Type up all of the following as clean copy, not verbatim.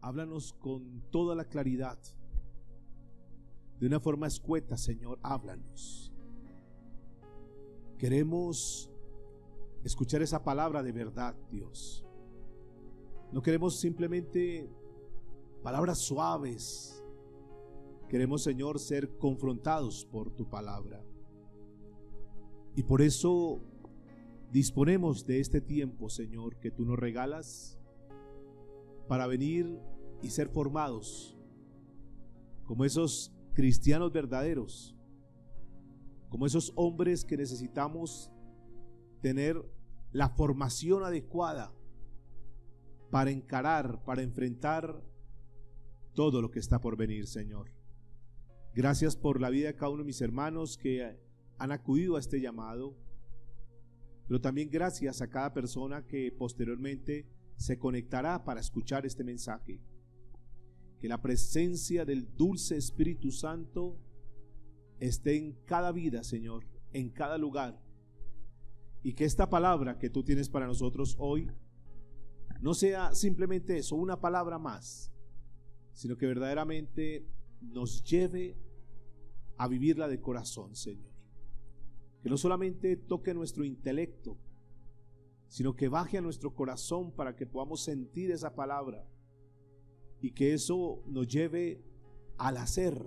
Háblanos con toda la claridad. De una forma escueta, Señor, háblanos. Queremos escuchar esa palabra de verdad, Dios. No queremos simplemente palabras suaves. Queremos, Señor, ser confrontados por tu palabra. Y por eso disponemos de este tiempo, Señor, que tú nos regalas para venir y ser formados como esos cristianos verdaderos, como esos hombres que necesitamos tener la formación adecuada para encarar, para enfrentar todo lo que está por venir, Señor. Gracias por la vida de cada uno de mis hermanos que han acudido a este llamado, pero también gracias a cada persona que posteriormente se conectará para escuchar este mensaje. Que la presencia del dulce Espíritu Santo esté en cada vida, Señor, en cada lugar, y que esta palabra que tú tienes para nosotros hoy no sea simplemente eso, una palabra más, sino que verdaderamente nos lleve a vivirla de corazón, Señor. Que no solamente toque nuestro intelecto, sino que baje a nuestro corazón para que podamos sentir esa palabra y que eso nos lleve al hacer,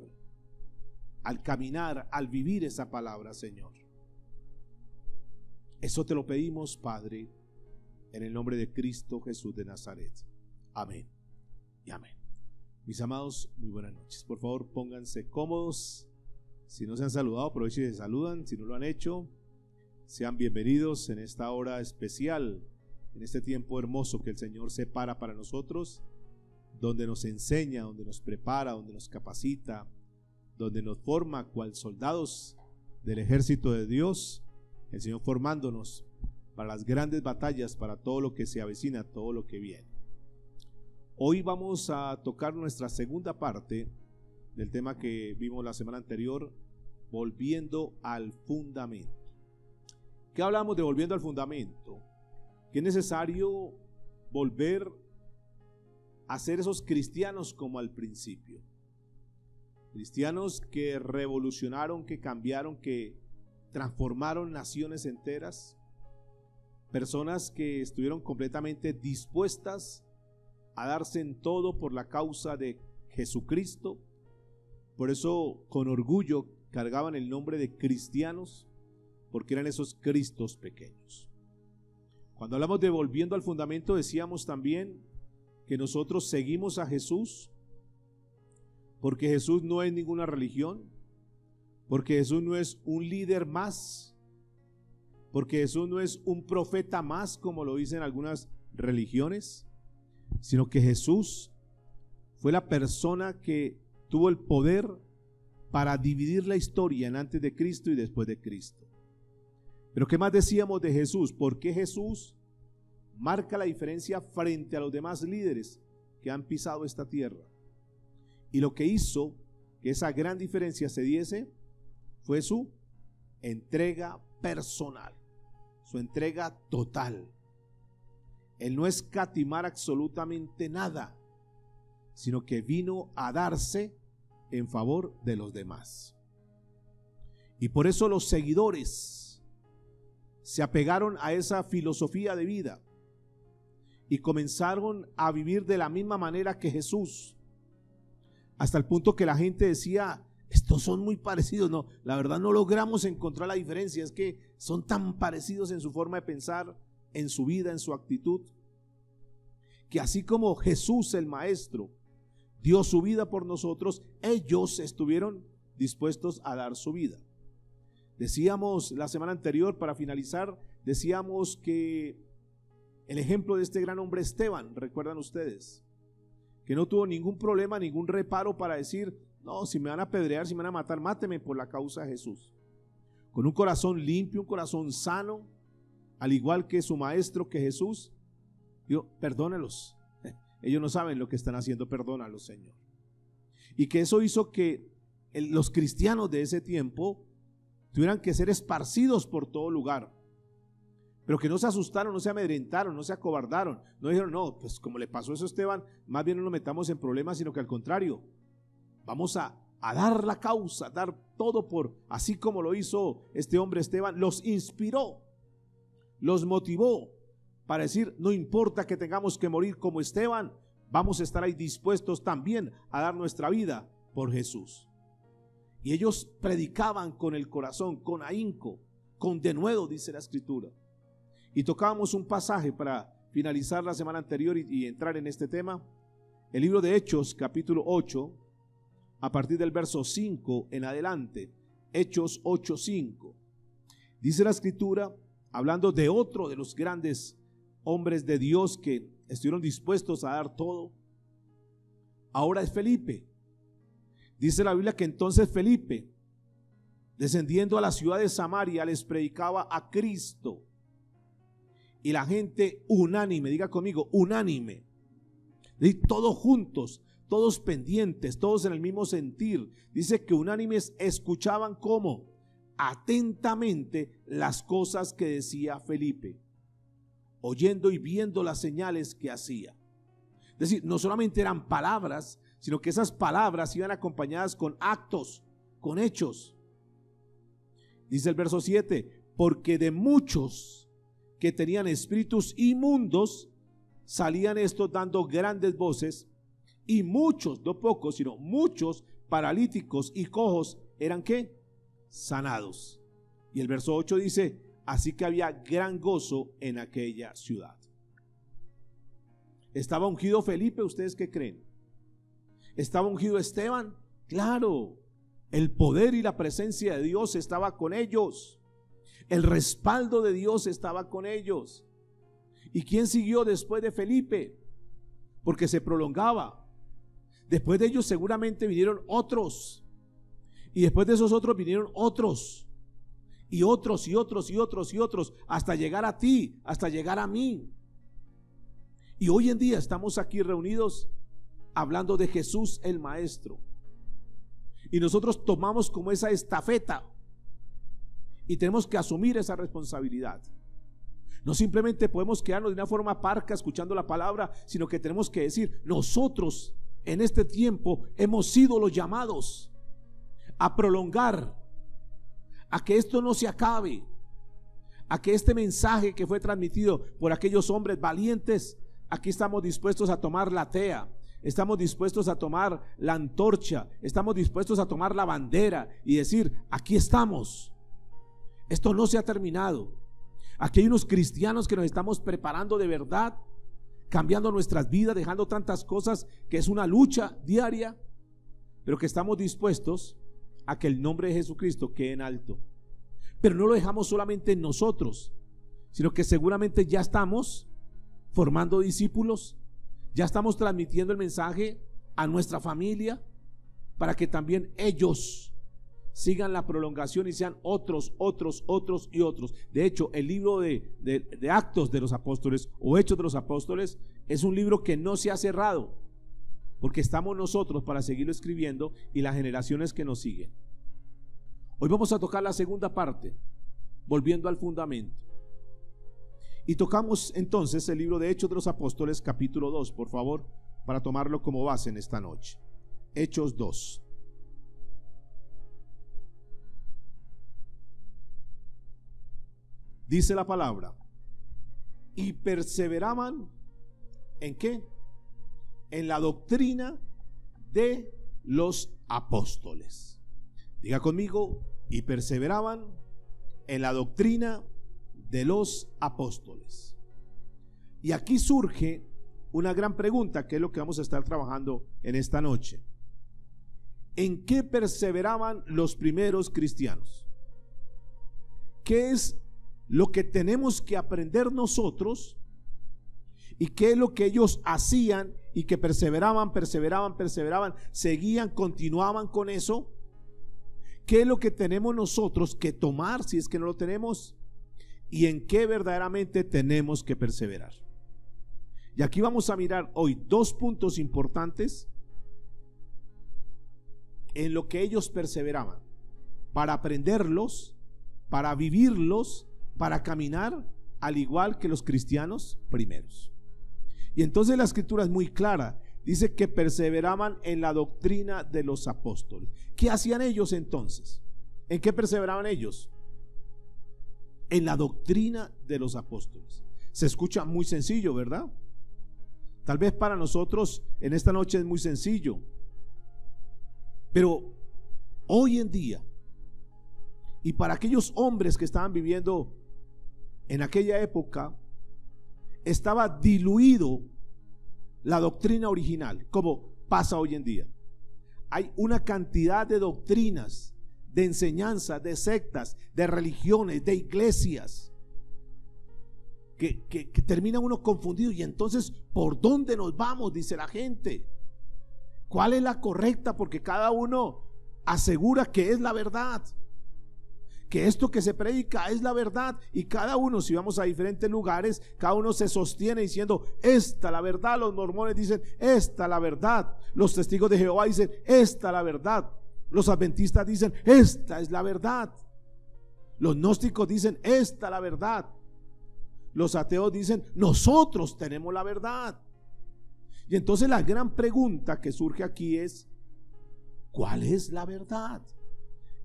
al caminar, al vivir esa palabra, Señor. Eso te lo pedimos, Padre, en el nombre de Cristo Jesús de Nazaret. Amén y amén. Mis amados, muy buenas noches. Por favor, pónganse cómodos. Si no se han saludado, aprovechen y se saludan. Si no lo han hecho, sean bienvenidos en esta hora especial, en este tiempo hermoso que el Señor separa para nosotros, donde nos enseña, donde nos prepara, donde nos capacita, donde nos forma cual soldados del ejército de Dios, el Señor formándonos para las grandes batallas, para todo lo que se avecina, todo lo que viene. Hoy vamos a tocar nuestra segunda parte del tema que vimos la semana anterior, volviendo al fundamento. ¿Qué hablamos de volviendo al fundamento? Que es necesario volver a ser esos cristianos como al principio. Cristianos que revolucionaron, que cambiaron, que transformaron naciones enteras. Personas que estuvieron completamente dispuestas a darse en todo por la causa de Jesucristo. Por eso con orgullo cargaban el nombre de cristianos, porque eran esos Cristos pequeños. Cuando hablamos de volviendo al fundamento, decíamos también que nosotros seguimos a Jesús, porque Jesús no es ninguna religión, porque Jesús no es un líder más, porque Jesús no es un profeta más, como lo dicen algunas religiones, sino que Jesús fue la persona que tuvo el poder para dividir la historia en antes de Cristo y después de Cristo. Pero ¿qué más decíamos de Jesús? ¿Por qué Jesús marca la diferencia frente a los demás líderes que han pisado esta tierra? Y lo que hizo que esa gran diferencia se diese fue su entrega personal, su entrega total. Él no escatimar absolutamente nada, sino que vino a darse en favor de los demás. Y por eso los seguidores se apegaron a esa filosofía de vida y comenzaron a vivir de la misma manera que Jesús, hasta el punto que la gente decía: estos son muy parecidos. No, la verdad no logramos encontrar la diferencia, es que son tan parecidos en su forma de pensar, en su vida, en su actitud, que así como Jesús el Maestro dio su vida por nosotros, ellos estuvieron dispuestos a dar su vida. Decíamos la semana anterior, para finalizar, decíamos que el ejemplo de este gran hombre Esteban, ¿recuerdan ustedes? Que no tuvo ningún problema, ningún reparo para decir: no, si me van a apedrear, si me van a matar, máteme por la causa de Jesús. Con un corazón limpio, un corazón sano, al igual que su maestro, que Jesús, dijo: perdónalos, ellos no saben lo que están haciendo, perdónalos, Señor. Y que eso hizo que los cristianos de ese tiempo tuvieran que ser esparcidos por todo lugar. pero que no se asustaron, no se amedrentaron, no se acobardaron, no dijeron, no, pues como le pasó eso a Esteban, más bien no nos metamos en problemas, sino que al contrario, vamos a dar la causa, dar todo por, así como lo hizo este hombre Esteban, los inspiró, los motivó para decir, no importa que tengamos que morir como Esteban, vamos a estar ahí dispuestos también a dar nuestra vida por Jesús. Y ellos predicaban con el corazón, con ahínco, con denuedo, dice la Escritura. Y tocábamos un pasaje para finalizar la semana anterior y entrar en este tema. El libro de Hechos, capítulo 8, a partir del verso 5 en adelante. Hechos 8:5. Dice la Escritura, hablando de otro de los grandes hombres de Dios que estuvieron dispuestos a dar todo. Ahora es Felipe. Dice la Biblia que entonces Felipe, descendiendo a la ciudad de Samaria, les predicaba a Cristo. Y la gente unánime, diga conmigo, unánime, todos juntos, todos pendientes, todos en el mismo sentir. Dice que unánimes escuchaban como atentamente las cosas que decía Felipe, oyendo y viendo las señales que hacía. Es decir, no solamente eran palabras, sino que esas palabras iban acompañadas con actos, con hechos. Dice el verso 7, porque de muchos que tenían espíritus inmundos, salían estos dando grandes voces, y muchos, no pocos, sino muchos paralíticos y cojos eran ¿qué? Sanados. Y el verso 8 dice, así que había gran gozo en aquella ciudad. ¿Estaba ungido Felipe? ¿Ustedes qué creen? ¿Estaba ungido Esteban? Claro, el poder y la presencia de Dios estaba con ellos. El respaldo de Dios estaba con ellos. ¿Y quién siguió después de Felipe? Porque se prolongaba. Después de ellos seguramente vinieron otros. Y después de esos otros vinieron otros. Y otros, y otros, y otros, y otros. Hasta llegar a ti, hasta llegar a mí. Y hoy en día estamos aquí reunidos hablando de Jesús el Maestro. Y nosotros tomamos como esa estafeta. Y tenemos que asumir esa responsabilidad. No simplemente podemos quedarnos de una forma parca escuchando la palabra, sino que tenemos que decir, nosotros en este tiempo hemos sido los llamados a prolongar, a que esto no se acabe, a que este mensaje que fue transmitido por aquellos hombres valientes, aquí estamos dispuestos a tomar la tea, estamos dispuestos a tomar la antorcha, estamos dispuestos a tomar la bandera y decir, aquí estamos. Esto no se ha terminado. Aquí hay unos cristianos que nos estamos preparando de verdad, cambiando nuestras vidas, dejando tantas cosas que es una lucha diaria, pero que estamos dispuestos a que el nombre de Jesucristo quede en alto. Pero no lo dejamos solamente en nosotros, sino que seguramente ya estamos formando discípulos, ya estamos transmitiendo el mensaje a nuestra familia para que también ellos sigan la prolongación y sean otros y otros. De hecho, el libro de Actos de los Apóstoles o Hechos de los Apóstoles es un libro que no se ha cerrado, porque estamos nosotros para seguirlo escribiendo y las generaciones que nos siguen. Hoy vamos a tocar la segunda parte, volviendo al fundamento. Y tocamos entonces el libro de Hechos de los Apóstoles, capítulo 2, por favor, para tomarlo como base en esta noche. Hechos 2. Dice la palabra, y perseveraban ¿en qué? En la doctrina de los apóstoles. Diga conmigo, y perseveraban en la doctrina de los apóstoles. Y aquí surge una gran pregunta, que es lo que vamos a estar trabajando en esta noche. ¿En qué perseveraban los primeros cristianos? ¿Qué es lo que tenemos que aprender nosotros? ¿Y qué es lo que ellos hacían y que perseveraban, seguían, continuaban con eso? ¿Qué es lo que tenemos nosotros que tomar si es que no lo tenemos? ¿Y en qué verdaderamente tenemos que perseverar? Y aquí vamos a mirar hoy dos puntos importantes en lo que ellos perseveraban, para aprenderlos, para vivirlos, para caminar al igual que los cristianos primeros. Y entonces la escritura es muy clara. Dice que perseveraban en la doctrina de los apóstoles. ¿Qué hacían ellos entonces? ¿En qué perseveraban ellos? En la doctrina de los apóstoles. Se escucha muy sencillo, ¿verdad? Tal vez para nosotros en esta noche es muy sencillo, pero hoy en día, y para aquellos hombres que estaban viviendo en aquella época, estaba diluido la doctrina original, como pasa hoy en día. Hay una cantidad de doctrinas, de enseñanzas, de sectas, de religiones, de iglesias, que termina uno confundido. Y entonces, ¿por dónde nos vamos?, dice la gente. ¿Cuál es la correcta? Porque cada uno asegura que es la verdad, que esto que se predica es la verdad, y cada uno, si vamos a diferentes lugares, cada uno se sostiene diciendo: esta la verdad. Los mormones dicen: esta la verdad. Los testigos de Jehová dicen: esta la verdad. Los adventistas dicen: esta es la verdad. Los gnósticos dicen: esta la verdad. Los ateos dicen: nosotros tenemos la verdad. Y entonces la gran pregunta que surge aquí es: ¿cuál es la verdad?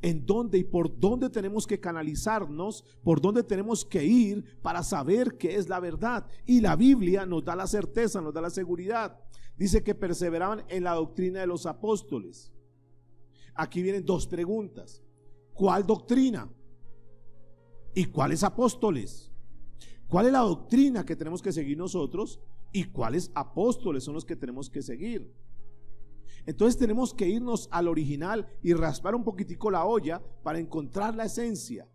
¿En dónde y por dónde tenemos que canalizarnos? ¿Por dónde tenemos que ir para saber qué es la verdad? Y la Biblia nos da la certeza, nos da la seguridad. Dice que perseveraban en la doctrina de los apóstoles. Aquí vienen dos preguntas: ¿cuál doctrina? ¿Y cuáles apóstoles? ¿Cuál es la doctrina que tenemos que seguir nosotros? ¿Y cuáles apóstoles son los que tenemos que seguir? Entonces tenemos que irnos al original y raspar un poquitico la olla para encontrar la esencia.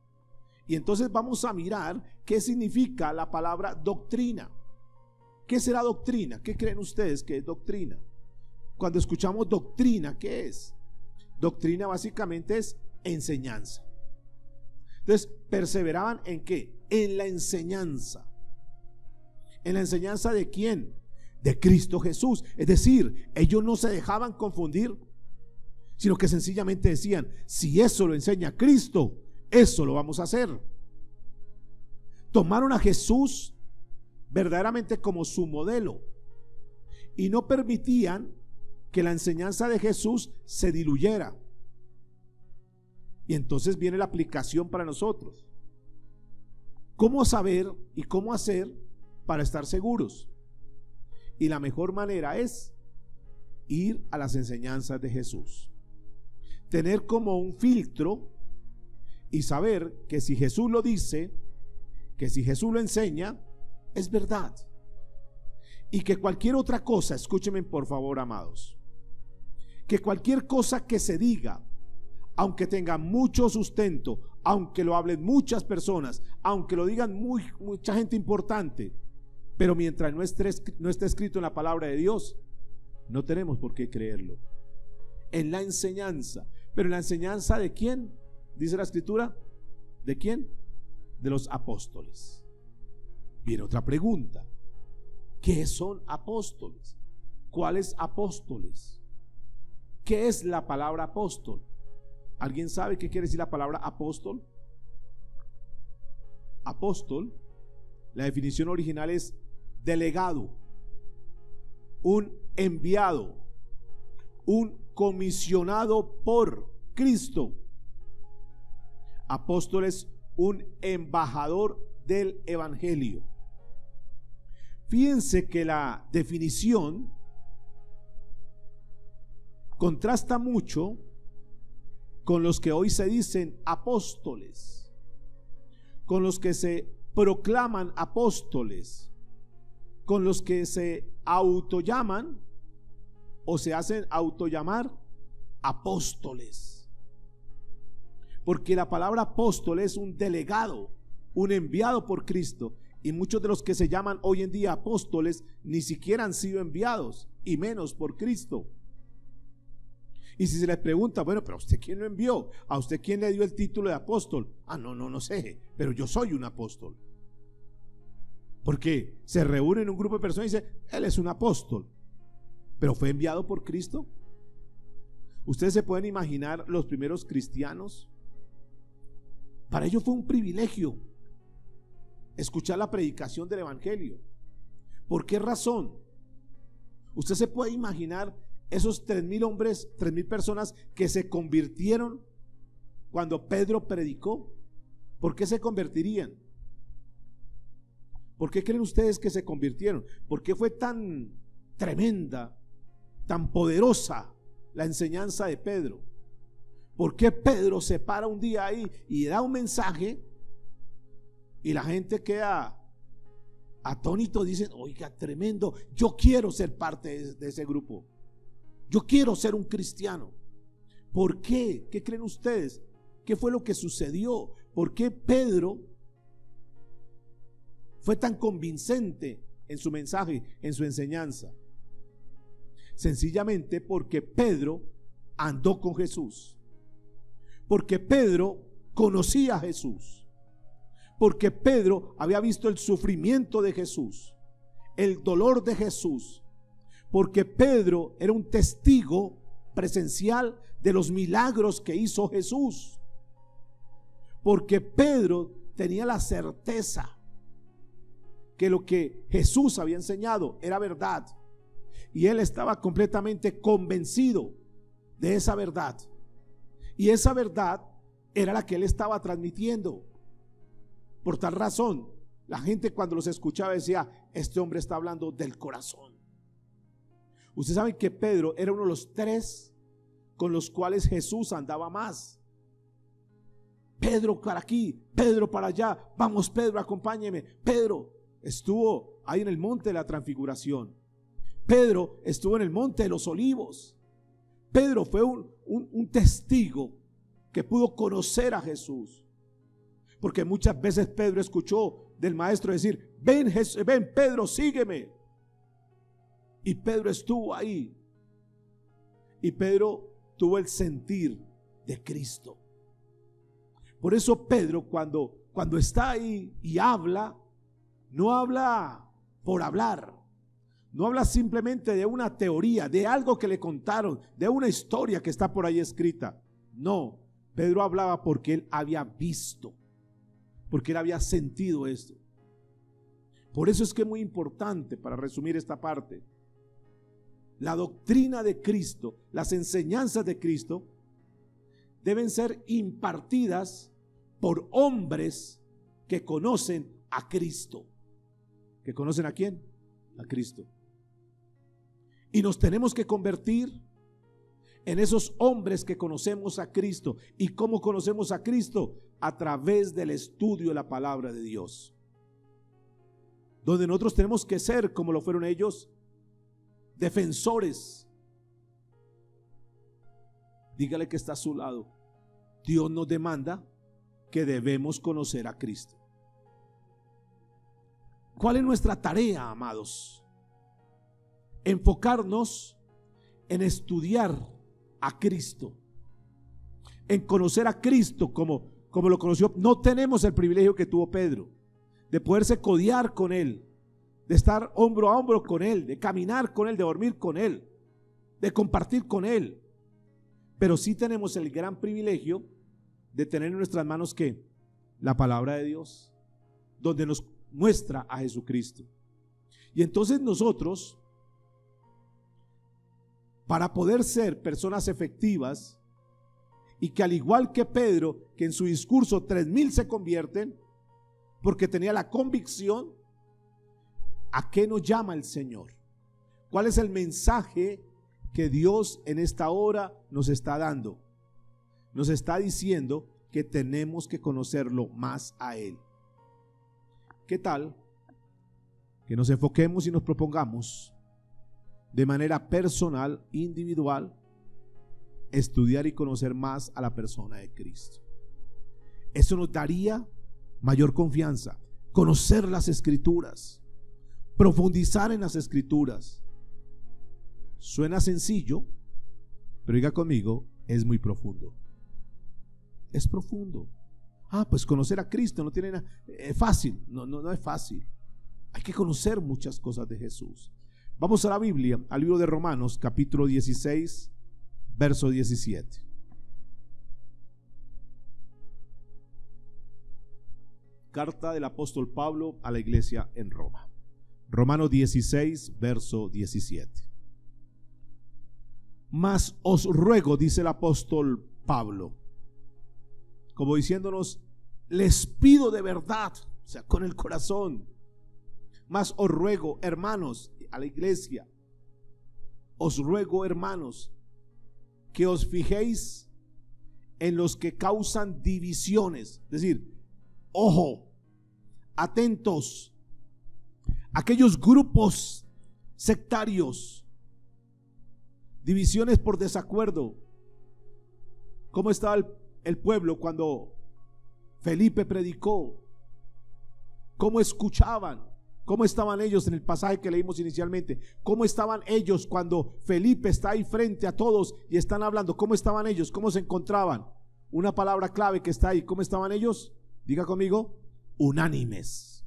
Y entonces vamos a mirar qué significa la palabra doctrina. ¿Qué será doctrina? ¿Qué creen ustedes que es doctrina? Cuando escuchamos doctrina, ¿qué es? Doctrina básicamente es enseñanza. Entonces, perseveraban ¿en qué? En la enseñanza. ¿En la enseñanza de quién? De Cristo Jesús. Es decir, ellos no se dejaban confundir, sino que sencillamente decían: si eso lo enseña Cristo, eso lo vamos a hacer. Tomaron a Jesús verdaderamente como su modelo y no permitían que la enseñanza de Jesús se diluyera. Y entonces viene la aplicación para nosotros. ¿Cómo saber y cómo hacer para estar seguros? Y la mejor manera es ir a las enseñanzas de Jesús. Tener como un filtro y saber que si Jesús lo dice, que si Jesús lo enseña, es verdad. Y que cualquier otra cosa, escúchenme por favor, amados, que cualquier cosa que se diga, aunque tenga mucho sustento, aunque lo hablen muchas personas, aunque lo digan mucha gente importante, pero mientras no esté escrito en la palabra de Dios, no tenemos por qué creerlo. En la enseñanza. Pero en la enseñanza ¿de quién? Dice la escritura. ¿De quién? De los apóstoles. Viene otra pregunta: ¿qué son apóstoles? ¿Cuáles apóstoles? ¿Qué es la palabra apóstol? ¿Alguien sabe qué quiere decir la palabra apóstol? Apóstol, la definición original es delegado, un enviado, un comisionado por Cristo. Apóstol es un embajador del evangelio. Fíjense que la definición contrasta mucho con los que hoy se dicen apóstoles, con los que se proclaman apóstoles, con los que se autollaman o se hacen autollamar apóstoles. Porque la palabra apóstol es un delegado, un enviado por Cristo, y muchos de los que se llaman hoy en día apóstoles ni siquiera han sido enviados, y menos por Cristo. Y si se les pregunta: bueno, pero ¿a usted quién lo envió? ¿A usted quién le dio el título de apóstol? No sé, pero yo soy un apóstol. Porque se reúne en un grupo de personas y dice: él es un apóstol, pero ¿fue enviado por Cristo? Ustedes se pueden imaginar los primeros cristianos. Para ellos fue un privilegio escuchar la predicación del evangelio. ¿Por qué razón? Usted se puede imaginar esos 3,000 hombres, 3,000 personas que se convirtieron cuando Pedro predicó. ¿Por qué se convertirían? ¿Por qué creen ustedes que se convirtieron? ¿Por qué fue tan tremenda, tan poderosa la enseñanza de Pedro? ¿Por qué Pedro se para un día ahí y da un mensaje y la gente queda atónito? Dicen: oiga, tremendo, yo quiero ser parte de ese grupo, yo quiero ser un cristiano. ¿Por qué? ¿Qué creen ustedes? ¿Qué fue lo que sucedió? ¿Por qué Pedro fue tan convincente en su mensaje, en su enseñanza? Sencillamente porque Pedro andó con Jesús, porque Pedro conocía a Jesús, porque Pedro había visto el sufrimiento de Jesús, el dolor de Jesús, porque Pedro era un testigo presencial de los milagros que hizo Jesús, porque Pedro tenía la certeza que lo que Jesús había enseñado era verdad, y él estaba completamente convencido de esa verdad, y esa verdad era la que él estaba transmitiendo. Por tal razón, la gente cuando los escuchaba decía: este hombre está hablando del corazón. Ustedes saben que Pedro era uno de los 3 con los cuales Jesús andaba más. Pedro para aquí, Pedro para allá, vamos Pedro, acompáñeme. Pedro estuvo ahí en el monte de la transfiguración, Pedro estuvo en el monte de los olivos. Pedro fue un testigo que pudo conocer a Jesús, porque muchas veces Pedro escuchó del maestro decir: ven Pedro, sígueme. Y Pedro estuvo ahí, y Pedro tuvo el sentir de Cristo. Por eso Pedro cuando está ahí y habla, no habla por hablar, no habla simplemente de una teoría, de algo que le contaron, de una historia que está por ahí escrita. No, Pedro hablaba porque él había visto, porque él había sentido esto. Por eso es que es muy importante, para resumir esta parte, la doctrina de Cristo, las enseñanzas de Cristo deben ser impartidas por hombres que conocen a Cristo. ¿Que conocen a quién? A Cristo. Y nos tenemos que convertir en esos hombres que conocemos a Cristo. ¿Y cómo conocemos a Cristo? A través del estudio de la palabra de Dios, donde nosotros tenemos que ser, como lo fueron ellos, defensores. Dígale que está a su lado: Dios nos demanda que debemos conocer a Cristo. ¿Cuál es nuestra tarea, amados? Enfocarnos en estudiar a Cristo, en conocer a Cristo como lo conoció. No tenemos el privilegio que tuvo Pedro, de poderse codear con él, de estar hombro a hombro con él, de caminar con él, de dormir con él, de compartir con él. Pero sí tenemos el gran privilegio de tener en nuestras manos ¿qué? La palabra de Dios, donde nos muestra a Jesucristo. Y entonces nosotros, para poder ser personas efectivas, y que al igual que Pedro, que en su discurso 3,000 se convierten, porque tenía la convicción, ¿a qué nos llama el Señor? ¿Cuál es el mensaje que Dios en esta hora nos está dando? Nos está diciendo que tenemos que conocerlo más a Él. ¿Qué tal que nos enfoquemos y nos propongamos de manera personal, individual, estudiar y conocer más a la persona de Cristo? Eso nos daría mayor confianza, conocer las Escrituras, profundizar en las Escrituras. Suena sencillo, pero diga conmigo, es muy profundo. Es profundo. Pues conocer a Cristo no tiene nada, es fácil. No es fácil. Hay que conocer muchas cosas de Jesús. Vamos a la Biblia, al libro de Romanos, capítulo 16, verso 17. Carta del apóstol Pablo a la iglesia en Roma. Romanos 16, verso 17. Mas os ruego, dice el apóstol Pablo, como diciéndonos, les pido de verdad, o sea, con el corazón. Mas os ruego, hermanos, a la iglesia, os ruego, hermanos, que os fijéis en los que causan divisiones, es decir, ojo, atentos, aquellos grupos sectarios, divisiones por desacuerdo. ¿Cómo estaba el pueblo cuando Felipe predicó? ¿Cómo escuchaban? ¿Cómo estaban ellos en el pasaje que leímos inicialmente? ¿Cómo estaban ellos cuando Felipe está ahí frente a todos y están hablando? ¿Cómo estaban ellos? ¿Cómo se encontraban? Una palabra clave que está ahí. ¿Cómo estaban ellos? Diga conmigo, unánimes.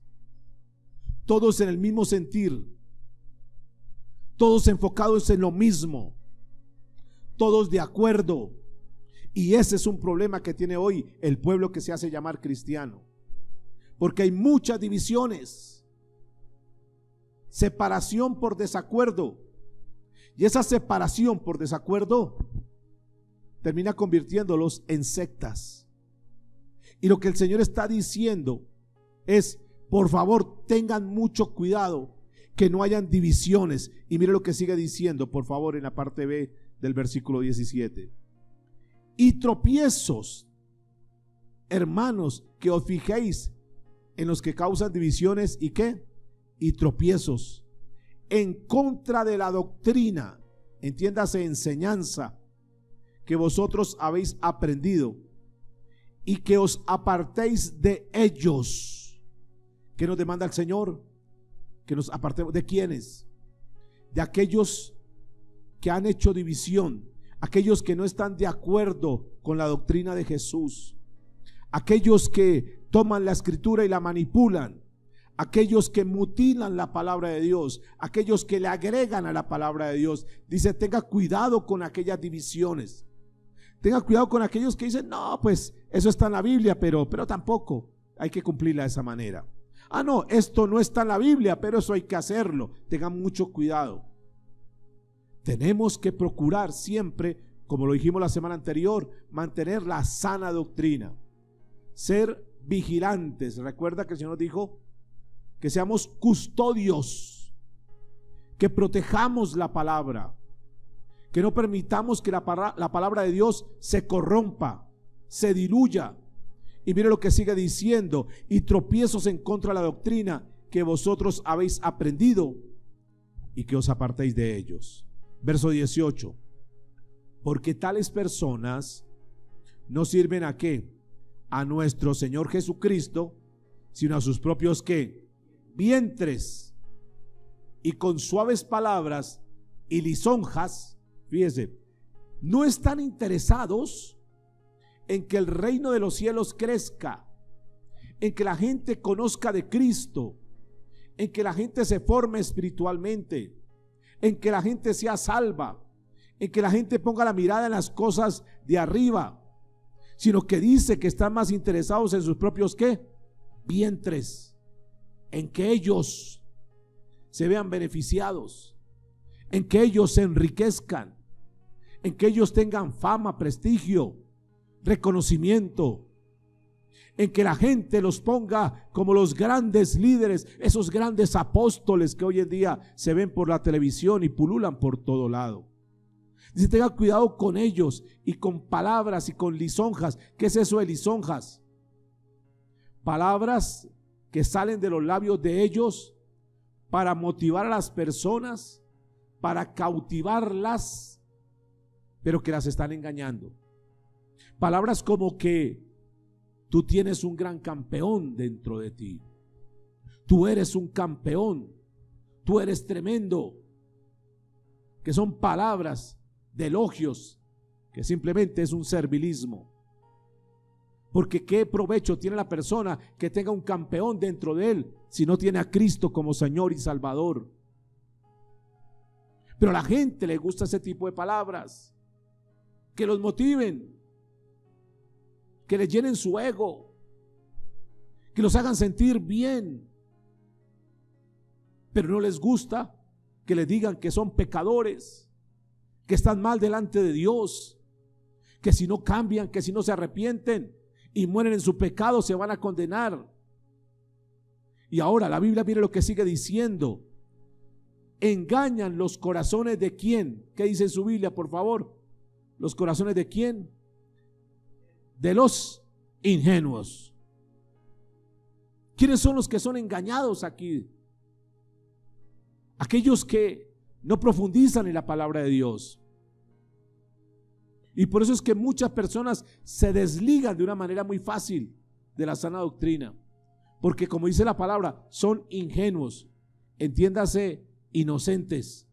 Todos en el mismo sentir. Todos enfocados en lo mismo. Todos de acuerdo. Y ese es un problema que tiene hoy el pueblo que se hace llamar cristiano. Porque hay muchas divisiones. Separación por desacuerdo. Y esa separación por desacuerdo termina convirtiéndolos en sectas. Y lo que el Señor está diciendo es, por favor, tengan mucho cuidado que no hayan divisiones. Y mire lo que sigue diciendo, por favor, en la parte B del versículo 17. Y tropiezos, hermanos, que os fijéis en los que causan divisiones y qué, y tropiezos en contra de la doctrina, entiéndase, enseñanza que vosotros habéis aprendido, y que os apartéis de ellos. ¿Qué nos demanda el Señor? Que nos apartemos. ¿De quiénes? De aquellos que han hecho división, aquellos que no están de acuerdo con la doctrina de Jesús, aquellos que toman la escritura y la manipulan, aquellos que mutilan la palabra de Dios, aquellos que le agregan a la palabra de Dios. Dice, tenga cuidado con aquellas divisiones. Tenga cuidado con aquellos que dicen, no, pues eso está en la Biblia, pero tampoco hay que cumplirla de esa manera. Ah, no, esto no está en la Biblia, pero eso hay que hacerlo. Tengan mucho cuidado. Tenemos que procurar siempre, como lo dijimos la semana anterior, mantener la sana doctrina. Ser vigilantes. Recuerda que el Señor nos dijo que seamos custodios, que protejamos la palabra, que no permitamos que la palabra de Dios se corrompa, se diluya. Y mire lo que sigue diciendo, y tropiezos en contra de la doctrina que vosotros habéis aprendido y que os apartéis de ellos. Verso 18, porque tales personas no sirven a qué, a nuestro Señor Jesucristo, sino a sus propios qué, vientres, y con suaves palabras y lisonjas, fíjese, no están interesados en que el reino de los cielos crezca, en que la gente conozca de Cristo, en que la gente se forme espiritualmente, en que la gente sea salva, en que la gente ponga la mirada en las cosas de arriba, sino que dice que están más interesados en sus propios ¿qué? Vientres, en que ellos se vean beneficiados, en que ellos se enriquezcan, en que ellos tengan fama, prestigio, reconocimiento, en que la gente los ponga como los grandes líderes, esos grandes apóstoles que hoy en día se ven por la televisión y pululan por todo lado. Dice, tenga cuidado con ellos y con palabras y con lisonjas. ¿Qué es eso de lisonjas? Palabras que salen de los labios de ellos para motivar a las personas, para cautivarlas, pero que las están engañando. Palabras como que tú tienes un gran campeón dentro de ti, tú eres un campeón, tú eres tremendo, que son palabras de elogios, que simplemente es un servilismo. Porque qué provecho tiene la persona que tenga un campeón dentro de él si no tiene a Cristo como Señor y Salvador. Pero a la gente le gusta ese tipo de palabras que los motiven, que les llenen su ego, que los hagan sentir bien, pero no les gusta que les digan que son pecadores, que están mal delante de Dios, que si no cambian, que si no se arrepienten y mueren en su pecado se van a condenar. Y ahora la Biblia, mire lo que sigue diciendo: engañan los corazones de quién. ¿Qué dice en su Biblia, por favor? ¿Los corazones de quién? De los ingenuos. ¿Quiénes son los que son engañados aquí? Aquellos que no profundizan en la palabra de Dios. Y por eso es que muchas personas se desligan de una manera muy fácil de la sana doctrina, porque como dice la palabra, son ingenuos, entiéndase, inocentes,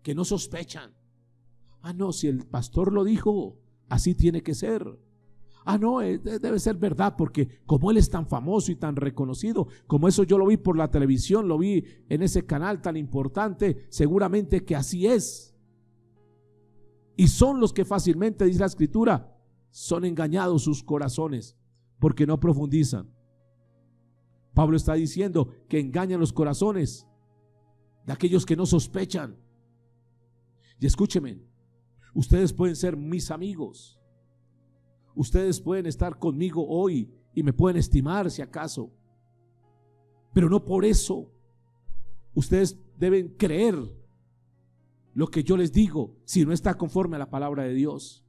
que no sospechan. Ah, no, si el pastor lo dijo, así tiene que ser. Ah, no, debe ser verdad, porque como él es tan famoso y tan reconocido, como eso yo lo vi por la televisión, lo vi en ese canal tan importante, seguramente que así es. Y son los que fácilmente, dice la Escritura, son engañados sus corazones, porque no profundizan. Pablo está diciendo que engañan los corazones de aquellos que no sospechan. Y escúcheme, ustedes pueden ser mis amigos, ustedes pueden estar conmigo hoy y me pueden estimar si acaso, pero no por eso ustedes deben creer lo que yo les digo si no está conforme a la palabra de Dios.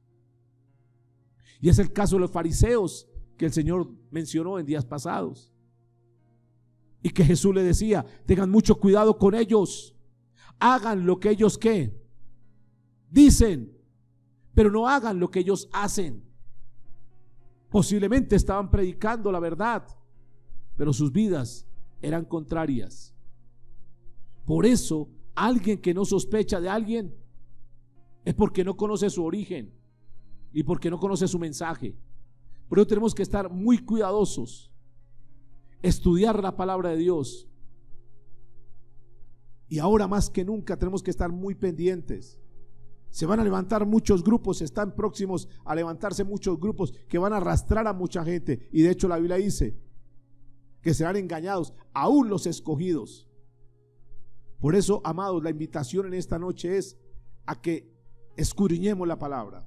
Y es el caso de los fariseos que el Señor mencionó en días pasados, y que Jesús le decía: tengan mucho cuidado con ellos, hagan lo que ellos ¿qué? Dicen, pero no hagan lo que ellos hacen. Posiblemente estaban predicando la verdad, pero sus vidas eran contrarias. Por eso alguien que no sospecha de alguien es porque no conoce su origen y porque no conoce su mensaje. Por eso tenemos que estar muy cuidadosos, estudiar la palabra de Dios, y ahora más que nunca tenemos que estar muy pendientes. Se van a levantar muchos grupos, están próximos a levantarse muchos grupos que van a arrastrar a mucha gente, y de hecho la Biblia dice que serán engañados aún los escogidos. Por eso, amados, la invitación en esta noche es a que escudriñemos la palabra,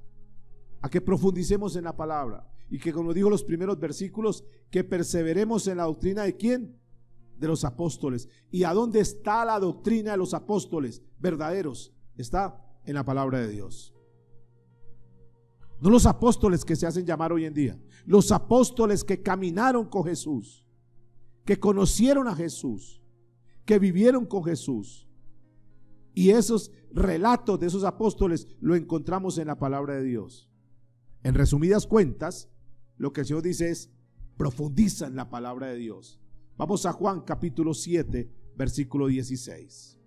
a que profundicemos en la palabra, y que, como dijo los primeros versículos, que perseveremos en la doctrina de ¿quién? De los apóstoles. ¿Y a dónde está la doctrina de los apóstoles verdaderos? Está en la palabra de Dios. No los apóstoles que se hacen llamar hoy en día, los apóstoles que caminaron con Jesús, que conocieron a Jesús, que vivieron con Jesús. Y esos relatos de esos apóstoles lo encontramos en la palabra de Dios. En resumidas cuentas, lo que el Señor dice es: profundiza en la palabra de Dios. Vamos a Juan capítulo 7, versículo 16.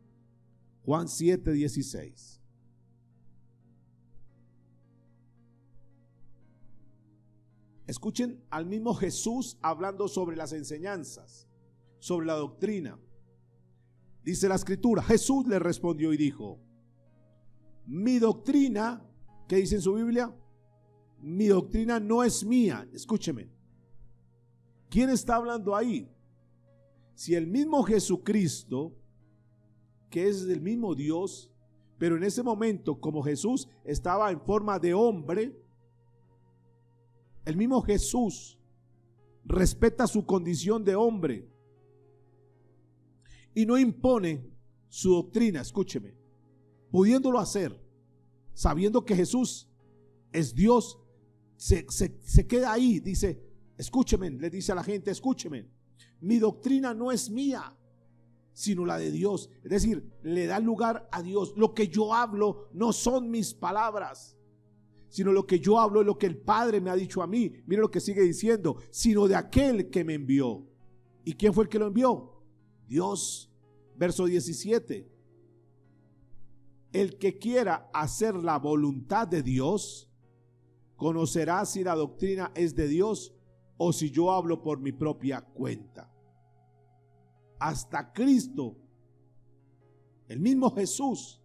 Juan 7, 16. Escuchen al mismo Jesús hablando sobre las enseñanzas, sobre la doctrina. Dice la Escritura: Jesús le respondió y dijo: mi doctrina, ¿qué dice en su Biblia? Mi doctrina no es mía. Escúcheme, ¿quién está hablando ahí? Si el mismo Jesucristo, que es el mismo Dios, pero en ese momento, como Jesús estaba en forma de hombre, el mismo Jesús respeta su condición de hombre y no impone su doctrina. Escúcheme, pudiéndolo hacer, sabiendo que Jesús es Dios, se queda ahí. Dice: escúcheme, le dice a la gente: escúcheme, mi doctrina no es mía, sino la de Dios. Es decir, le da lugar a Dios. Lo que yo hablo no son mis palabras, sino lo que yo hablo es lo que el Padre me ha dicho a mí. Mire lo que sigue diciendo: sino de aquel que me envió. ¿Y quién fue el que lo envió? Dios. Verso 17: el que quiera hacer la voluntad de Dios conocerá si la doctrina es de Dios o si yo hablo por mi propia cuenta. Hasta Cristo, el mismo Jesús,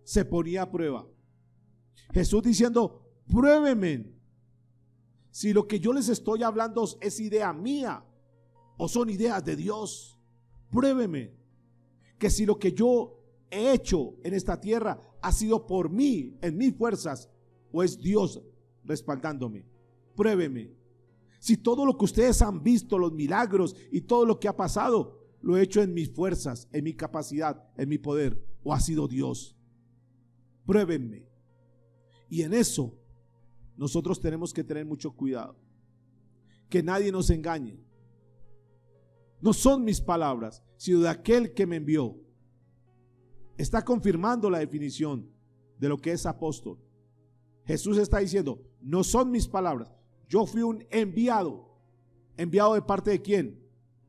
se ponía a prueba. Jesús diciendo: pruébenme si lo que yo les estoy hablando es idea mía ¿O son ideas de Dios? Pruébeme que si lo que yo he hecho en esta tierra ha sido por mí, en mis fuerzas, o es Dios respaldándome. Pruébeme. Si todo lo que ustedes han visto, los milagros y todo lo que ha pasado, lo he hecho en mis fuerzas, en mi capacidad, en mi poder, o ha sido Dios. Pruébenme. Y en eso nosotros tenemos que tener mucho cuidado. Que nadie nos engañe. No son mis palabras, sino de aquel que me envió. Está confirmando la definición de lo que es apóstol. Jesús está diciendo, no son mis palabras. Yo fui un enviado. ¿Enviado de parte de quién?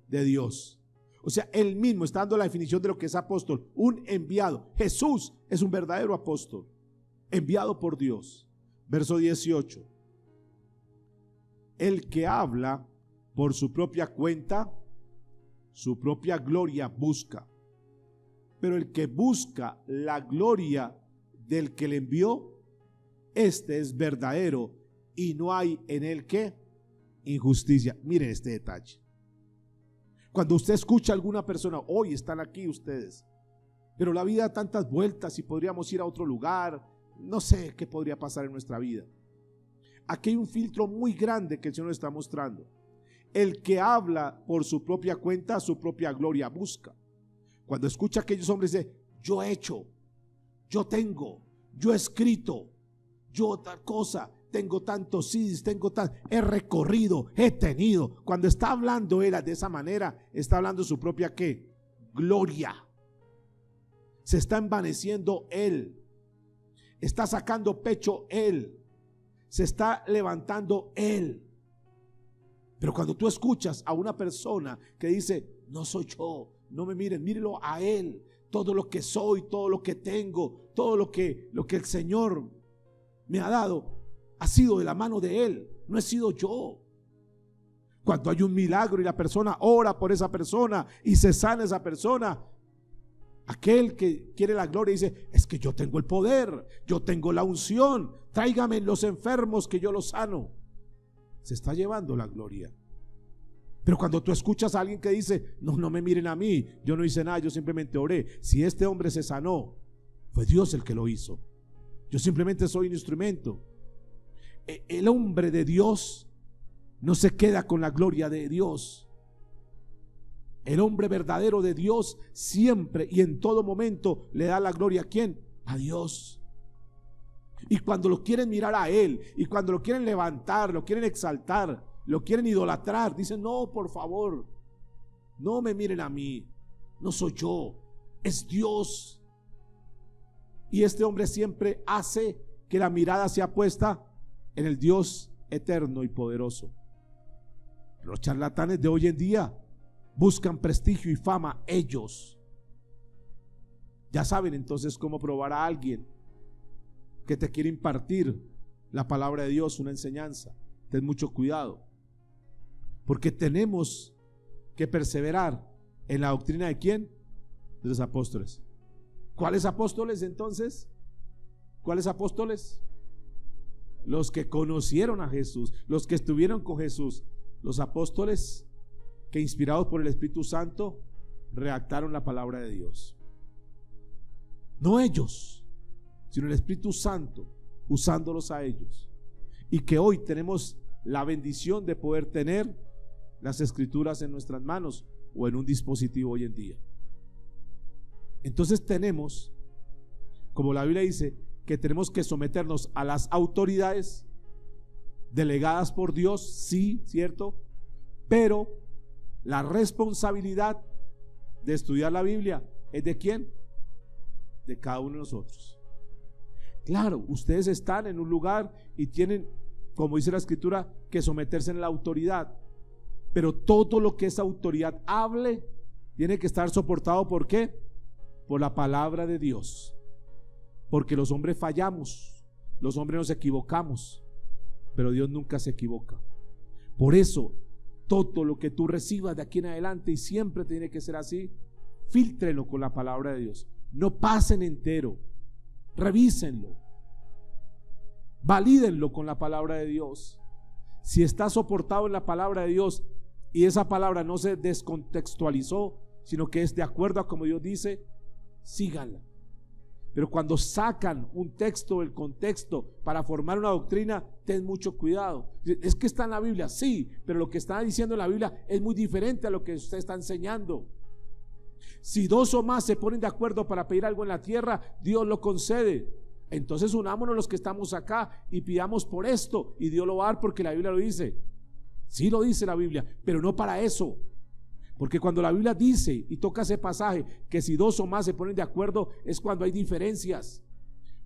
De Dios. O sea, él mismo está dando la definición de lo que es apóstol. Un enviado. Jesús es un verdadero apóstol. Enviado por Dios. Verso 18. El que habla por su propia cuenta, su propia gloria busca. Pero el que busca la gloria del que le envió, este es verdadero y no hay en él ¿qué? Injusticia. Miren este detalle. Cuando usted escucha a alguna persona, hoy están aquí ustedes, pero la vida da tantas vueltas y podríamos ir a otro lugar, no sé qué podría pasar en nuestra vida. Aquí hay un filtro muy grande que el Señor nos está mostrando. El que habla por su propia cuenta, su propia gloria busca. Cuando escucha a aquellos hombres dice, yo he hecho, yo tengo, yo he escrito, yo tal cosa, tengo tantos CDs, he recorrido, he tenido. Cuando está hablando él de esa manera, está hablando su propia ¿qué? Gloria. Se está envaneciendo él. Está sacando pecho él. Se está levantando él. Pero cuando tú escuchas a una persona que dice, no soy yo, no me miren, mírenlo a él, todo lo que soy, todo lo que tengo, todo lo que el Señor me ha dado, ha sido de la mano de él, no he sido yo. Cuando hay un milagro y la persona ora por esa persona y se sana esa persona, aquel que quiere la gloria dice, es que yo tengo el poder, yo tengo la unción, tráigame los enfermos que yo los sano. Se está llevando la gloria. Pero cuando tú escuchas a alguien que dice, no me miren a mí, yo no hice nada, yo simplemente oré. Si este hombre se sanó, fue Dios el que lo hizo. Yo simplemente soy un instrumento. El hombre de Dios no se queda con la gloria de Dios. El hombre verdadero de Dios siempre y en todo momento le da la gloria ¿a quién? A Dios. Y cuando lo quieren mirar a él, y cuando lo quieren levantar, lo quieren exaltar, lo quieren idolatrar, dicen, no, por favor, no me miren a mí, no soy yo, es Dios. Y este hombre siempre hace que la mirada sea puesta en el Dios eterno y poderoso. Los charlatanes de hoy en día buscan prestigio y fama ellos. Ya saben entonces cómo probar a alguien que te quiere impartir la palabra de Dios, una enseñanza. Ten mucho cuidado, porque tenemos que perseverar en la doctrina de ¿quién? De los apóstoles. ¿Cuáles apóstoles entonces? ¿Cuáles apóstoles? Los que conocieron a Jesús, los que estuvieron con Jesús, los apóstoles que inspirados por el Espíritu Santo redactaron la palabra de Dios. No ellos, sino el Espíritu Santo usándolos a ellos. Y que hoy tenemos la bendición de poder tener las escrituras en nuestras manos o en un dispositivo hoy en día. Entonces tenemos, como la Biblia dice, que tenemos que someternos a las autoridades delegadas por Dios, sí, cierto, pero la responsabilidad de estudiar la Biblia es ¿de quién? De cada uno de nosotros. Claro, ustedes están en un lugar y tienen, como dice la Escritura, que someterse en la autoridad, pero todo lo que esa autoridad hable tiene que estar soportado ¿por qué? Por la palabra de Dios. Porque los hombres fallamos, los hombres nos equivocamos, pero Dios nunca se equivoca. Por eso todo lo que tú recibas de aquí en adelante, y siempre tiene que ser así, fíltrenlo con la palabra de Dios. No pasen entero, revísenlo, valídenlo con la palabra de Dios. Si está soportado en la palabra de Dios, y esa palabra no se descontextualizó, sino que es de acuerdo a como Dios dice, síganla. Pero cuando sacan un texto del contexto para formar una doctrina, ten mucho cuidado. Es que está en la Biblia, sí, pero lo que está diciendo en la Biblia es muy diferente a lo que usted está enseñando. Si dos o más se ponen de acuerdo para pedir algo en la tierra, Dios lo concede. Entonces unámonos los que estamos acá y pidamos por esto, y Dios lo va a dar porque la Biblia lo dice. Sí lo dice la Biblia, pero no para eso. Porque cuando la Biblia dice y toca ese pasaje que si dos o más se ponen de acuerdo, es cuando hay diferencias,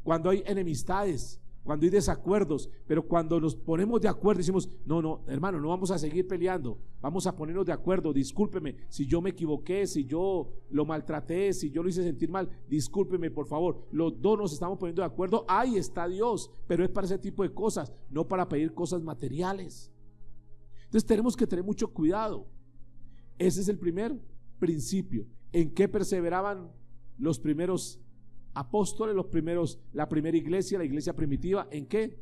cuando hay enemistades, cuando hay desacuerdos. Pero cuando nos ponemos de acuerdo decimos, no, hermano, no vamos a seguir peleando, vamos a ponernos de acuerdo. Discúlpeme si yo me equivoqué, si yo lo maltraté, si yo lo hice sentir mal, discúlpeme por favor. Los dos nos estamos poniendo de acuerdo, ahí está Dios, pero es para ese tipo de cosas, no para pedir cosas materiales. Entonces tenemos que tener mucho cuidado. Ese es el primer principio. ¿En qué perseveraban los primeros apóstoles, la primera iglesia, la iglesia primitiva? ¿En qué?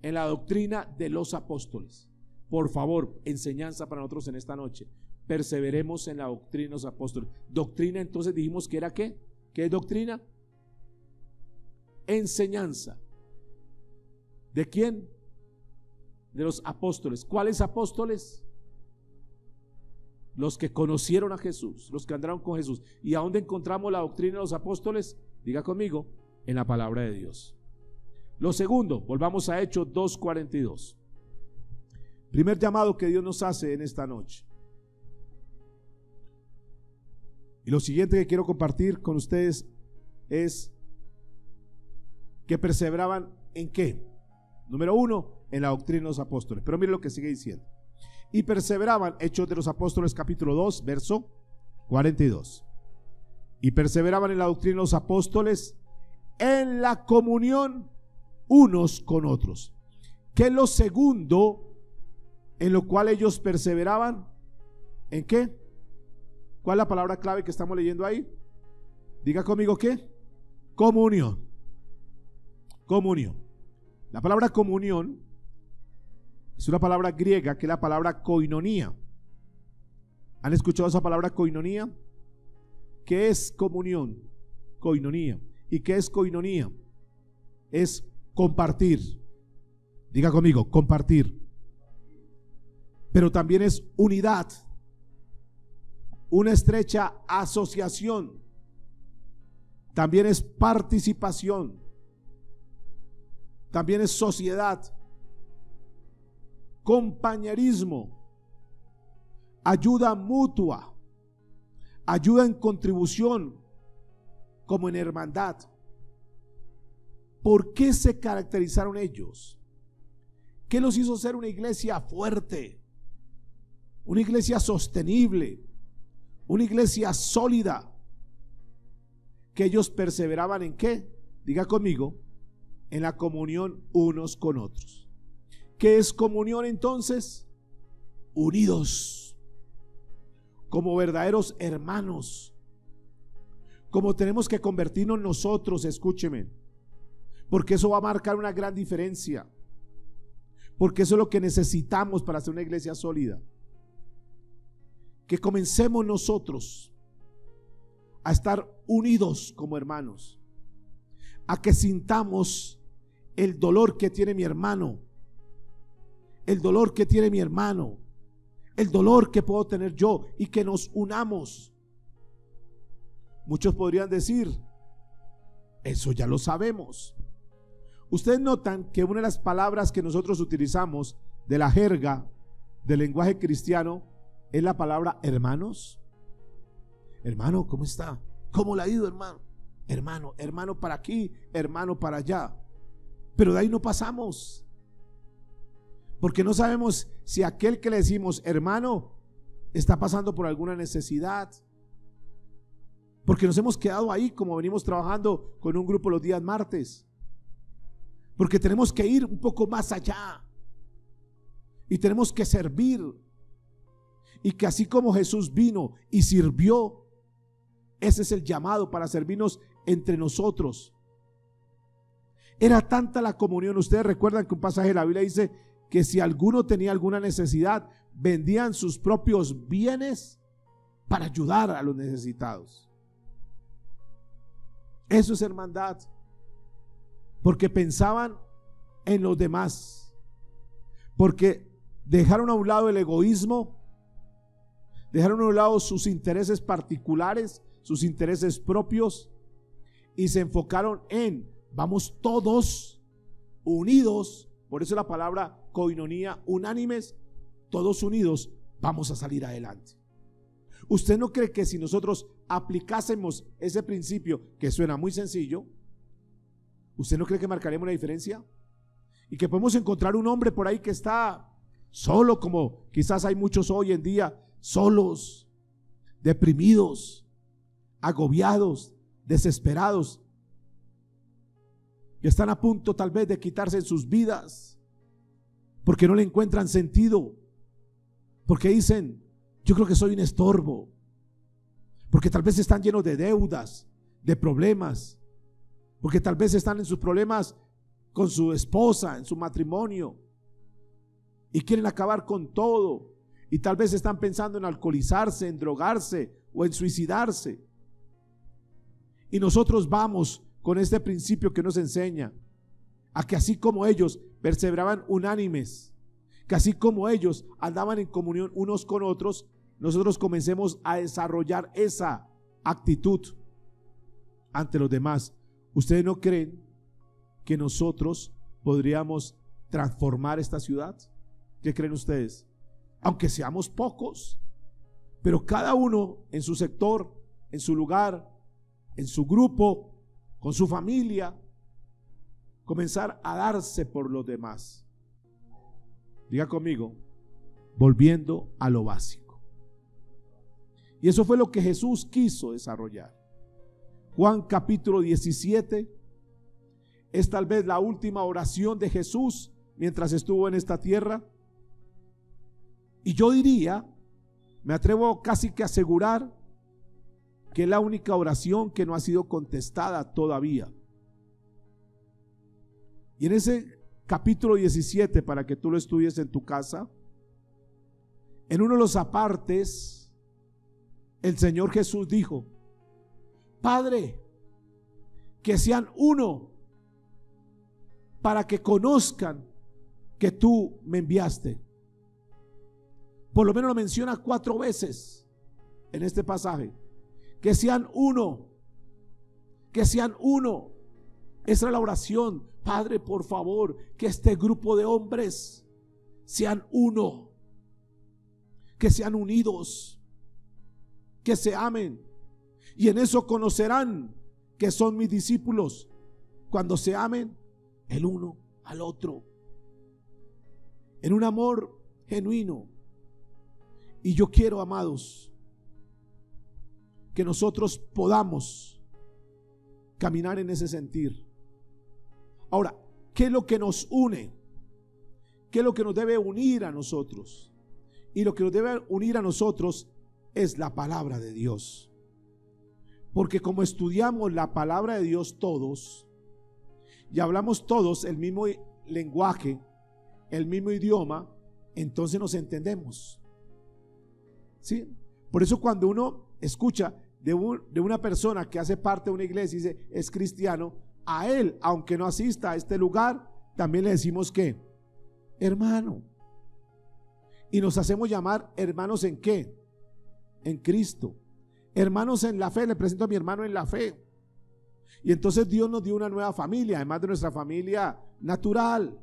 En la doctrina de los apóstoles. Por favor, enseñanza para nosotros en esta noche. Perseveremos en la doctrina de los apóstoles. Doctrina, entonces dijimos que era ¿qué? ¿Qué es doctrina? Enseñanza. ¿De quién? De los apóstoles. ¿Cuáles apóstoles? Los que conocieron a Jesús, los que andaron con Jesús. ¿Y a dónde encontramos la doctrina de los apóstoles? Diga conmigo, en la palabra de Dios. Lo segundo, volvamos a Hechos 2:42. Primer llamado que Dios nos hace en esta noche. Y lo siguiente que quiero compartir con ustedes es que perseveraban ¿en qué? Número uno, en la doctrina de los apóstoles. Pero mire lo que sigue diciendo. Y perseveraban, Hechos de los Apóstoles capítulo 2, verso 42. Y perseveraban en la doctrina de los apóstoles, en la comunión unos con otros. ¿Qué es lo segundo en lo cual ellos perseveraban? ¿En qué? ¿Cuál es la palabra clave que estamos leyendo ahí? Diga conmigo, ¿qué? Comunión. Comunión. La palabra comunión es una palabra griega que es la palabra koinonía. ¿Han escuchado esa palabra koinonía? ¿Qué es comunión? Koinonía. ¿Y qué es koinonía? Es compartir. Diga conmigo, compartir. Pero también es unidad, una estrecha asociación. También es participación. También es sociedad, compañerismo, ayuda mutua, ayuda en contribución, como en hermandad. ¿Por qué se caracterizaron ellos? ¿Qué los hizo ser una iglesia fuerte, una iglesia sostenible, una iglesia sólida? Que ellos perseveraban ¿en qué? Diga conmigo, en la comunión unos con otros. ¿Qué es comunión entonces? Unidos como verdaderos hermanos, como tenemos que convertirnos nosotros. Escúcheme, porque eso va a marcar una gran diferencia, porque eso es lo que necesitamos para hacer una iglesia sólida. Que comencemos nosotros a estar unidos como hermanos, a que sintamos el dolor que tiene mi hermano, el dolor que tiene mi hermano, el dolor que puedo tener yo, y que nos unamos. Muchos podrían decir, eso ya lo sabemos. Ustedes notan que una de las palabras que nosotros utilizamos de la jerga del lenguaje cristiano es la palabra hermanos. Hermano, ¿cómo está? ¿Cómo le ha ido, hermano? Hermano, hermano para aquí, hermano para allá. Pero de ahí no pasamos, porque no sabemos si aquel que le decimos hermano está pasando por alguna necesidad, porque nos hemos quedado ahí como venimos trabajando con un grupo los días martes, porque tenemos que ir un poco más allá y tenemos que servir, y que así como Jesús vino y sirvió, ese es el llamado para servirnos entre nosotros. Era tanta la comunión. Ustedes recuerdan que un pasaje de la Biblia dice que si alguno tenía alguna necesidad, vendían sus propios bienes para ayudar a los necesitados. Eso es hermandad, porque pensaban en los demás, porque dejaron a un lado el egoísmo, dejaron a un lado sus intereses particulares, sus intereses propios, y se enfocaron en: vamos todos unidos. Por eso la palabra koinonía, unánimes, todos unidos, vamos a salir adelante. ¿Usted no cree que si nosotros aplicásemos ese principio, que suena muy sencillo, usted no cree que marcaremos la diferencia? Y que podemos encontrar un hombre por ahí que está solo, como quizás hay muchos hoy en día, solos, deprimidos, agobiados, desesperados, que están a punto tal vez de quitarse sus vidas porque no le encuentran sentido, porque dicen: yo creo que soy un estorbo, porque tal vez están llenos de deudas, de problemas, porque tal vez están en sus problemas con su esposa, en su matrimonio, y quieren acabar con todo, y tal vez están pensando en alcoholizarse, en drogarse o en suicidarse. Y nosotros vamos con este principio que nos enseña a que así como ellos perseveraban unánimes, que así como ellos andaban en comunión unos con otros, nosotros comencemos a desarrollar esa actitud ante los demás. ¿Ustedes no creen que nosotros podríamos transformar esta ciudad? ¿Qué creen ustedes? Aunque seamos pocos, pero cada uno en su sector, en su lugar, en su grupo, con su familia, comenzar a darse por los demás. Diga conmigo: volviendo a lo básico. Y eso fue lo que Jesús quiso desarrollar. Juan capítulo 17 es tal vez la última oración de Jesús mientras estuvo en esta tierra. Y yo diría, me atrevo casi que a asegurar, que es la única oración que no ha sido contestada todavía. Y en ese capítulo 17, para que tú lo estudies en tu casa, en uno de los apartes, el Señor Jesús dijo: Padre, que sean uno, para que conozcan que tú me enviaste. Por lo menos lo menciona 4 veces en este pasaje. Que sean uno, que sean uno. Esa es la oración. Padre, por favor, que este grupo de hombres sean uno, que sean unidos, que se amen, y en eso conocerán que son mis discípulos, cuando se amen el uno al otro en un amor genuino. Y yo quiero, amados, que nosotros podamos caminar en ese sentir. Ahora, ¿qué es lo que nos une? ¿Qué es lo que nos debe unir a nosotros? Y lo que nos debe unir a nosotros es la palabra de Dios. Porque como estudiamos la palabra de Dios todos, y hablamos todos el mismo lenguaje, el mismo idioma, entonces nos entendemos. ¿Sí? Por eso cuando uno escucha de una persona que hace parte de una iglesia y dice es cristiano, a él, aunque no asista a este lugar, también le decimos que hermano. Y nos hacemos llamar hermanos ¿en qué? En Cristo. Hermanos en la fe. Le presento a mi hermano en la fe. Y entonces Dios nos dio una nueva familia, además de nuestra familia natural,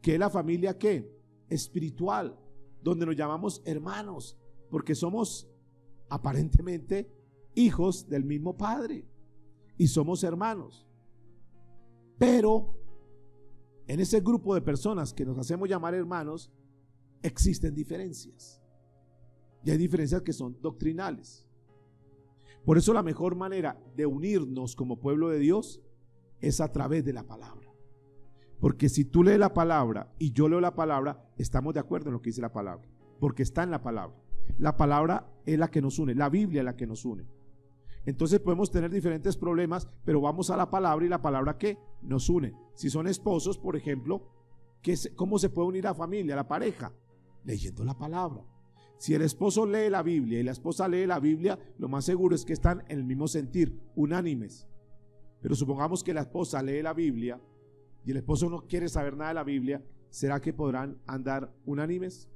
que es la familia ¿qué? Espiritual, donde nos llamamos hermanos, porque somos aparentemente hijos del mismo Padre y somos hermanos. Pero en ese grupo de personas que nos hacemos llamar hermanos existen diferencias, y hay diferencias que son doctrinales. Por eso la mejor manera de unirnos como pueblo de Dios es a través de la palabra. Porque si tú lees la palabra y yo leo la palabra, estamos de acuerdo en lo que dice la palabra, porque está en la palabra. La palabra es la que nos une, la Biblia es la que nos une. Entonces podemos tener diferentes problemas, pero vamos a la palabra, y la palabra ¿qué? Nos une. Si son esposos, por ejemplo, ¿cómo se puede unir a familia, a la pareja? Leyendo la palabra. Si el esposo lee la Biblia y la esposa lee la Biblia, lo más seguro es que están en el mismo sentir, unánimes. Pero supongamos que la esposa lee la Biblia y el esposo no quiere saber nada de la Biblia, ¿será que podrán andar unánimes?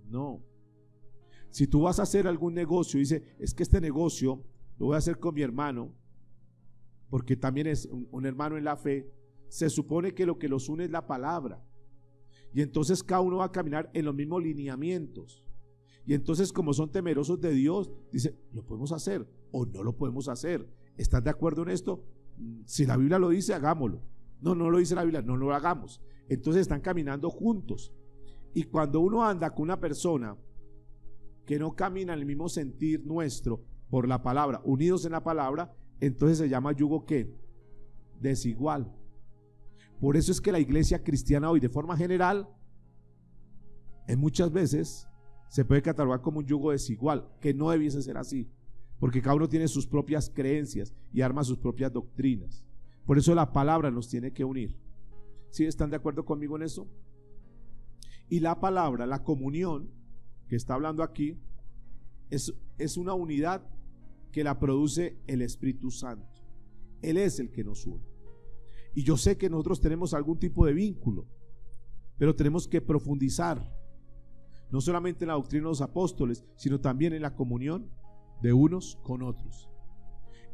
No. Si tú vas a hacer algún negocio y dices, es que este negocio lo voy a hacer con mi hermano, porque también es un hermano en la fe, se supone que lo que los une es la palabra. Y entonces cada uno va a caminar en los mismos lineamientos. Y entonces, como son temerosos de Dios, dice, lo podemos hacer o no lo podemos hacer. ¿Estás de acuerdo en esto? Si la Biblia lo dice, hagámoslo. No lo dice la Biblia, no lo hagamos. Entonces están caminando juntos. Y cuando uno anda con una persona que no camina en el mismo sentir nuestro por la palabra, unidos en la palabra, entonces se llama yugo ¿qué? Desigual. Por eso es que la iglesia cristiana hoy, de forma general, en muchas veces se puede catalogar como un yugo desigual, que no debiese ser así, porque cada uno tiene sus propias creencias y arma sus propias doctrinas. Por eso la palabra nos tiene que unir. ¿Sí están de acuerdo conmigo en eso? Y la palabra, la comunión que está hablando aquí, es una unidad que la produce el Espíritu Santo. Él es el que nos une. Y yo sé que nosotros tenemos algún tipo de vínculo, pero tenemos que profundizar, no solamente en la doctrina de los apóstoles, sino también en la comunión de unos con otros.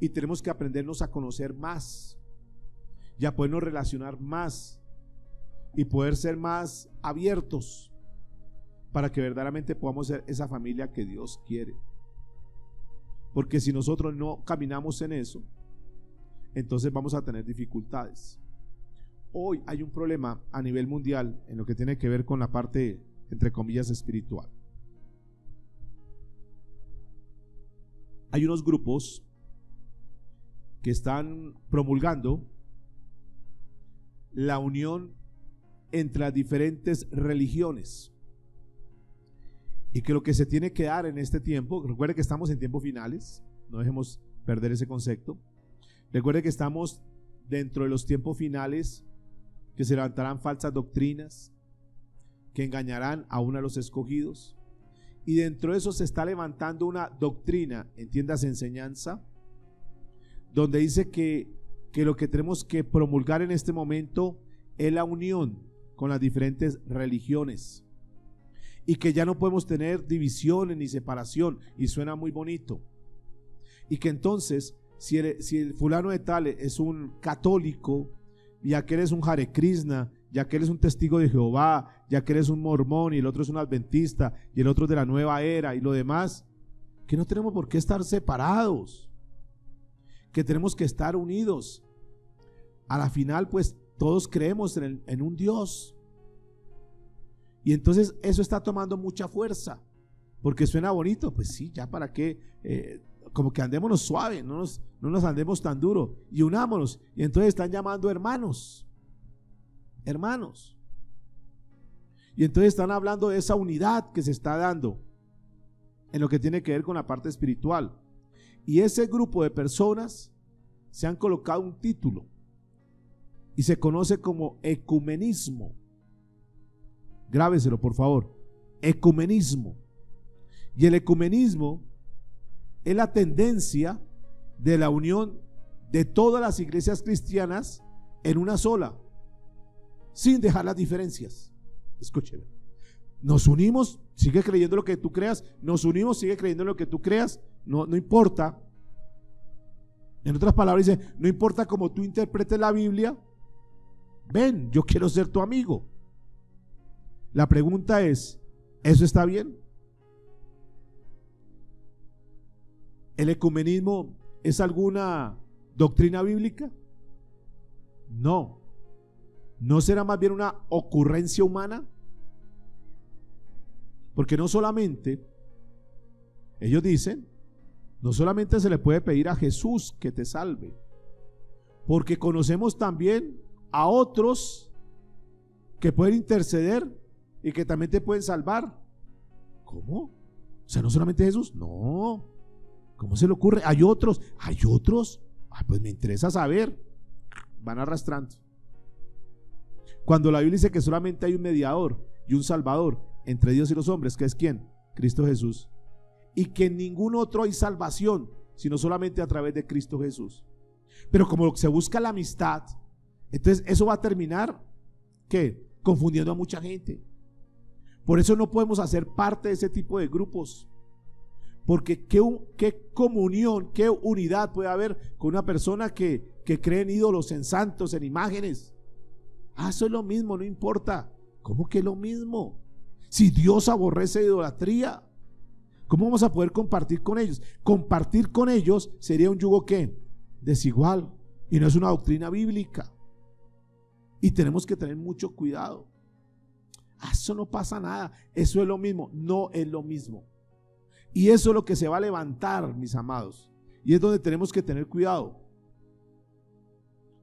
Y tenemos que aprendernos a conocer más, y a podernos relacionar más, y poder ser más abiertos, para que verdaderamente podamos ser esa familia que Dios quiere. Porque si nosotros no caminamos en eso, entonces vamos a tener dificultades. Hoy hay un problema a nivel mundial en lo que tiene que ver con la parte, entre comillas, espiritual. Hay unos grupos que están promulgando la unión entre las diferentes religiones, y que lo que se tiene que dar en este tiempo, recuerde que estamos en tiempos finales, no dejemos perder ese concepto. Recuerde que estamos dentro de los tiempos finales, que se levantarán falsas doctrinas que engañarán aún a los escogidos, y dentro de eso se está levantando una doctrina, entiendas, enseñanza, donde dice que lo que tenemos que promulgar en este momento es la unión con las diferentes religiones, y que ya no podemos tener divisiones ni separación, y suena muy bonito. Y que entonces si el fulano de tal es un católico, y aquel es un Hare Krishna, y aquel es un testigo de Jehová, y aquel es un mormón, y el otro es un adventista, y el otro es de la nueva era, y lo demás, que no tenemos por qué estar separados, que tenemos que estar unidos. A la final, pues todos creemos en un Dios. Y entonces eso está tomando mucha fuerza, porque suena bonito. Pues sí, ya para qué, como que andémonos suave, no nos andemos tan duro, y unámonos. Y entonces están llamando hermanos. Y entonces están hablando de esa unidad que se está dando en lo que tiene que ver con la parte espiritual. Y ese grupo de personas se han colocado un título y se conoce como ecumenismo. Grábeselo, por favor. Ecumenismo. Y el ecumenismo es la tendencia de la unión de todas las iglesias cristianas en una sola, sin dejar las diferencias. Escúcheme. Nos unimos, sigue creyendo lo que tú creas. Nos unimos, sigue creyendo lo que tú creas. No importa. En otras palabras dice, no importa cómo tú interpretes la Biblia. Ven, yo quiero ser tu amigo. La pregunta es, ¿eso está bien? ¿El ecumenismo es alguna doctrina bíblica? No. ¿No será más bien una ocurrencia humana? Porque no solamente, ellos dicen, no solamente se le puede pedir a Jesús que te salve, porque conocemos también a otros que pueden interceder y que también te pueden salvar. ¿Cómo? O sea, no solamente Jesús. No. ¿Cómo se le ocurre? Hay otros. Pues me interesa saber. Van arrastrando. Cuando la Biblia dice que solamente hay un mediador y un salvador, entre Dios y los hombres, que es ¿quién? Cristo Jesús. Y que en ningún otro hay salvación, sino solamente a través de Cristo Jesús. Pero como se busca la amistad, entonces eso va a terminar, ¿qué? Confundiendo a mucha gente. Por eso no podemos hacer parte de ese tipo de grupos. Porque qué comunión, qué unidad puede haber con una persona que cree en ídolos, en santos, en imágenes. Eso es lo mismo, no importa. ¿Cómo que es lo mismo? Si Dios aborrece idolatría, ¿cómo vamos a poder compartir con ellos? Compartir con ellos sería un yugo ¿qué? Desigual, y no es una doctrina bíblica. Y tenemos que tener mucho cuidado. Eso no pasa nada, eso es lo mismo. No es lo mismo. Y eso es lo que se va a levantar, mis amados. Y es donde tenemos que tener cuidado.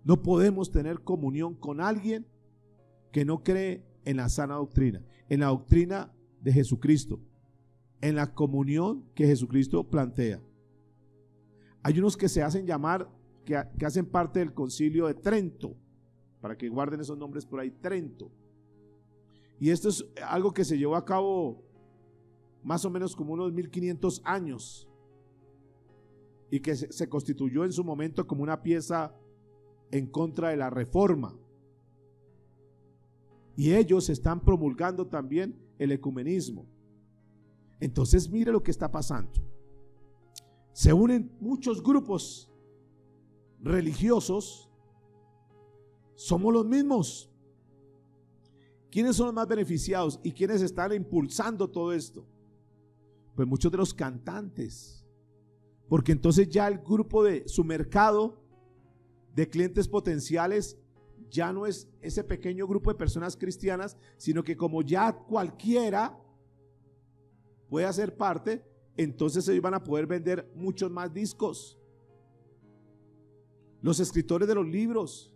No podemos tener comunión con alguien que no cree en la sana doctrina, en la doctrina de Jesucristo, en la comunión que Jesucristo plantea. Hay unos que se hacen llamar, que hacen parte del Concilio de Trento, para que guarden esos nombres por ahí, Trento. Y esto es algo que se llevó a cabo más o menos como unos 1500 años y que se constituyó en su momento como una pieza en contra de la reforma. Y ellos están promulgando también el ecumenismo. Entonces mire lo que está pasando. Se unen muchos grupos religiosos, somos los mismos. ¿Quiénes son los más beneficiados y quiénes están impulsando todo esto? Pues muchos de los cantantes, porque entonces ya el grupo de su mercado de clientes potenciales ya no es ese pequeño grupo de personas cristianas, sino que como ya cualquiera puede hacer parte, entonces ellos van a poder vender muchos más discos. Los escritores de los libros,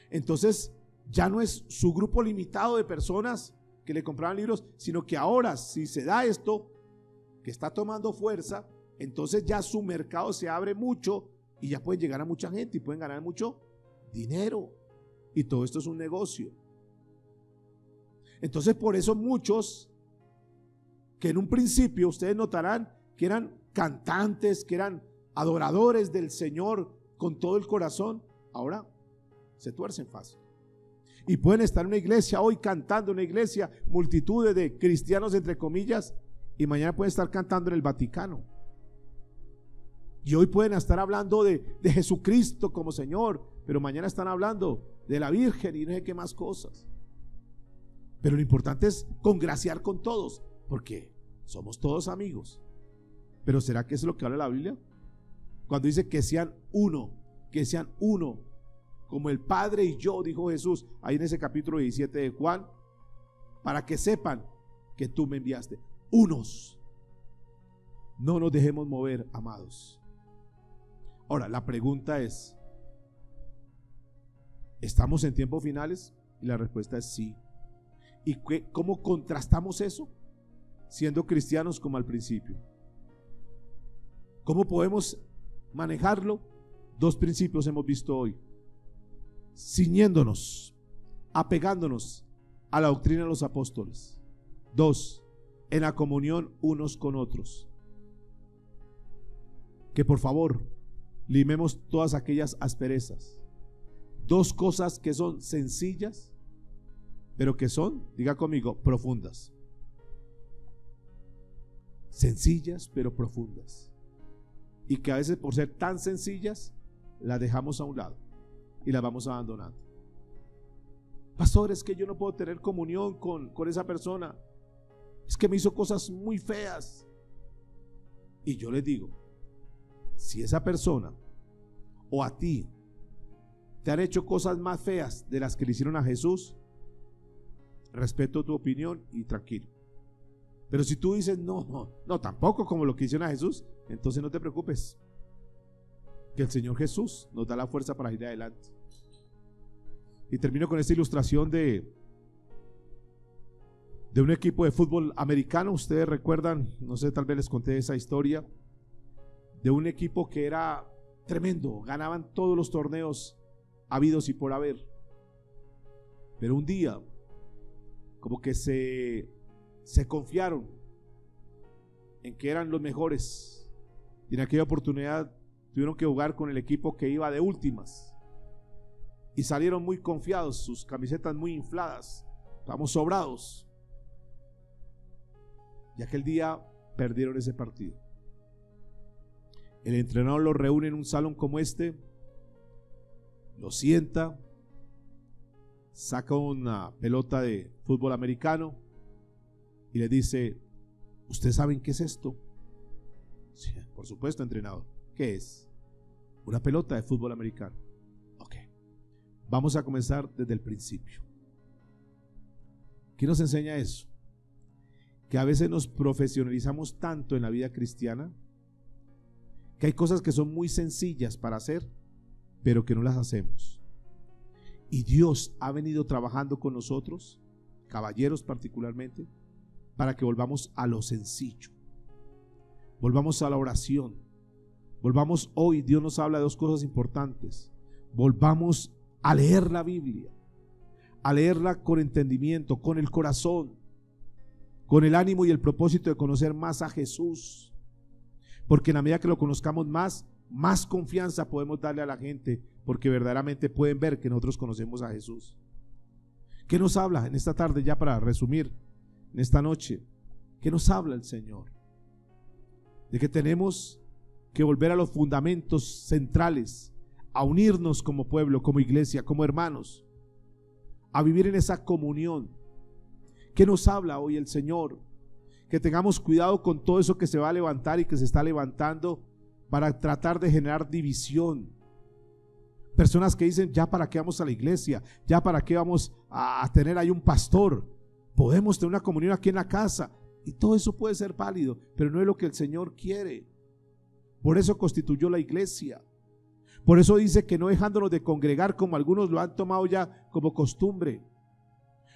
entonces ya no es su grupo limitado de personas que le compraban libros, sino que ahora si se da esto que está tomando fuerza, entonces ya su mercado se abre mucho y ya pueden llegar a mucha gente y pueden ganar mucho dinero, y todo esto es un negocio. Entonces por eso muchos que en un principio ustedes notarán que eran cantantes, que eran adoradores del Señor con todo el corazón, ahora se tuercen fácil. Y pueden estar en una iglesia hoy cantando, en una iglesia, multitudes de cristianos entre comillas, y mañana pueden estar cantando en el Vaticano. Y hoy pueden estar hablando de Jesucristo como Señor, pero mañana están hablando de la Virgen y no sé qué más cosas. Pero lo importante es congraciar con todos, porque somos todos amigos. Pero ¿será que eso es lo que habla la Biblia? Cuando dice que sean uno, como el Padre y yo, dijo Jesús, ahí en ese capítulo 17 de Juan, para que sepan que tú me enviaste. Unos. No nos dejemos mover, amados. Ahora, la pregunta es, ¿estamos en tiempos finales? Y la respuesta es sí. ¿Y cómo contrastamos eso? Siendo cristianos como al principio. ¿Cómo podemos manejarlo? Dos principios hemos visto hoy: ciñéndonos, apegándonos a la doctrina de los apóstoles. 2, en la comunión unos con otros. Que por favor limemos todas aquellas asperezas. 2 cosas que son sencillas, pero que son, diga conmigo, profundas. Sencillas pero profundas, y que a veces por ser tan sencillas las dejamos a un lado y las vamos abandonando. Pastor, es que yo no puedo tener comunión con esa persona, es que me hizo cosas muy feas. Y yo les digo, si esa persona o a ti te han hecho cosas más feas de las que le hicieron a Jesús, respeto tu opinión y tranquilo. Pero si tú dices no, tampoco como lo que hicieron a Jesús, entonces no te preocupes, que el Señor Jesús nos da la fuerza para ir adelante. Y termino con esta ilustración de un equipo de fútbol americano. Ustedes recuerdan, no sé, tal vez les conté esa historia de un equipo que era tremendo, ganaban todos los torneos habidos y por haber. Pero un día como que se se confiaron en que eran los mejores y en aquella oportunidad tuvieron que jugar con el equipo que iba de últimas y salieron muy confiados, sus camisetas muy infladas, estamos sobrados, y aquel día perdieron ese partido. El entrenador los reúne en un salón como este, los sienta, saca una pelota de fútbol americano y le dice: ¿ustedes saben qué es esto? Sí, por supuesto, entrenador. ¿Qué es? Una pelota de fútbol americano. Ok, vamos a comenzar desde el principio. ¿Qué nos enseña eso? Que a veces nos profesionalizamos tanto en la vida cristiana que hay cosas que son muy sencillas para hacer, pero que no las hacemos. Y Dios ha venido trabajando con nosotros, caballeros particularmente, para que volvamos a lo sencillo, volvamos a la oración, volvamos hoy. Dios nos habla de dos cosas importantes: volvamos a leer la Biblia, a leerla con entendimiento, con el corazón, con el ánimo y el propósito de conocer más a Jesús, porque en la medida que lo conozcamos más confianza podemos darle a la gente, porque verdaderamente pueden ver que nosotros conocemos a Jesús. ¿Qué nos habla en esta tarde, ya para resumir, en esta noche? ¿Qué nos habla el Señor? De que tenemos que volver a los fundamentos centrales, a unirnos como pueblo, como iglesia, como hermanos, a vivir en esa comunión. ¿Qué nos habla hoy el Señor? Que tengamos cuidado con todo eso que se va a levantar y que se está levantando para tratar de generar división. Personas que dicen: ya para qué vamos a la iglesia, ya para qué vamos a tener ahí un pastor, podemos tener una comunión aquí en la casa, y todo eso puede ser válido, pero no es lo que el Señor quiere. Por eso constituyó la iglesia, por eso dice que no dejándonos de congregar como algunos lo han tomado ya como costumbre,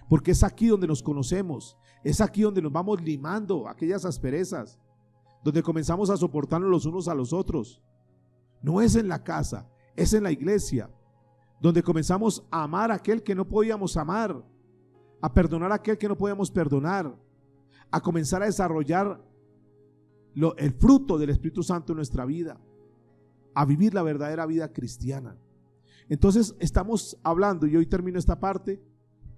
porque es aquí donde nos conocemos, es aquí donde nos vamos limando aquellas asperezas, donde comenzamos a soportarnos los unos a los otros. No es en la casa, es en la iglesia, donde comenzamos a amar a aquel que no podíamos amar, a perdonar a aquel que no podíamos perdonar, a comenzar a desarrollar el fruto del Espíritu Santo en nuestra vida, a vivir la verdadera vida cristiana. Entonces estamos hablando, y hoy termino esta parte,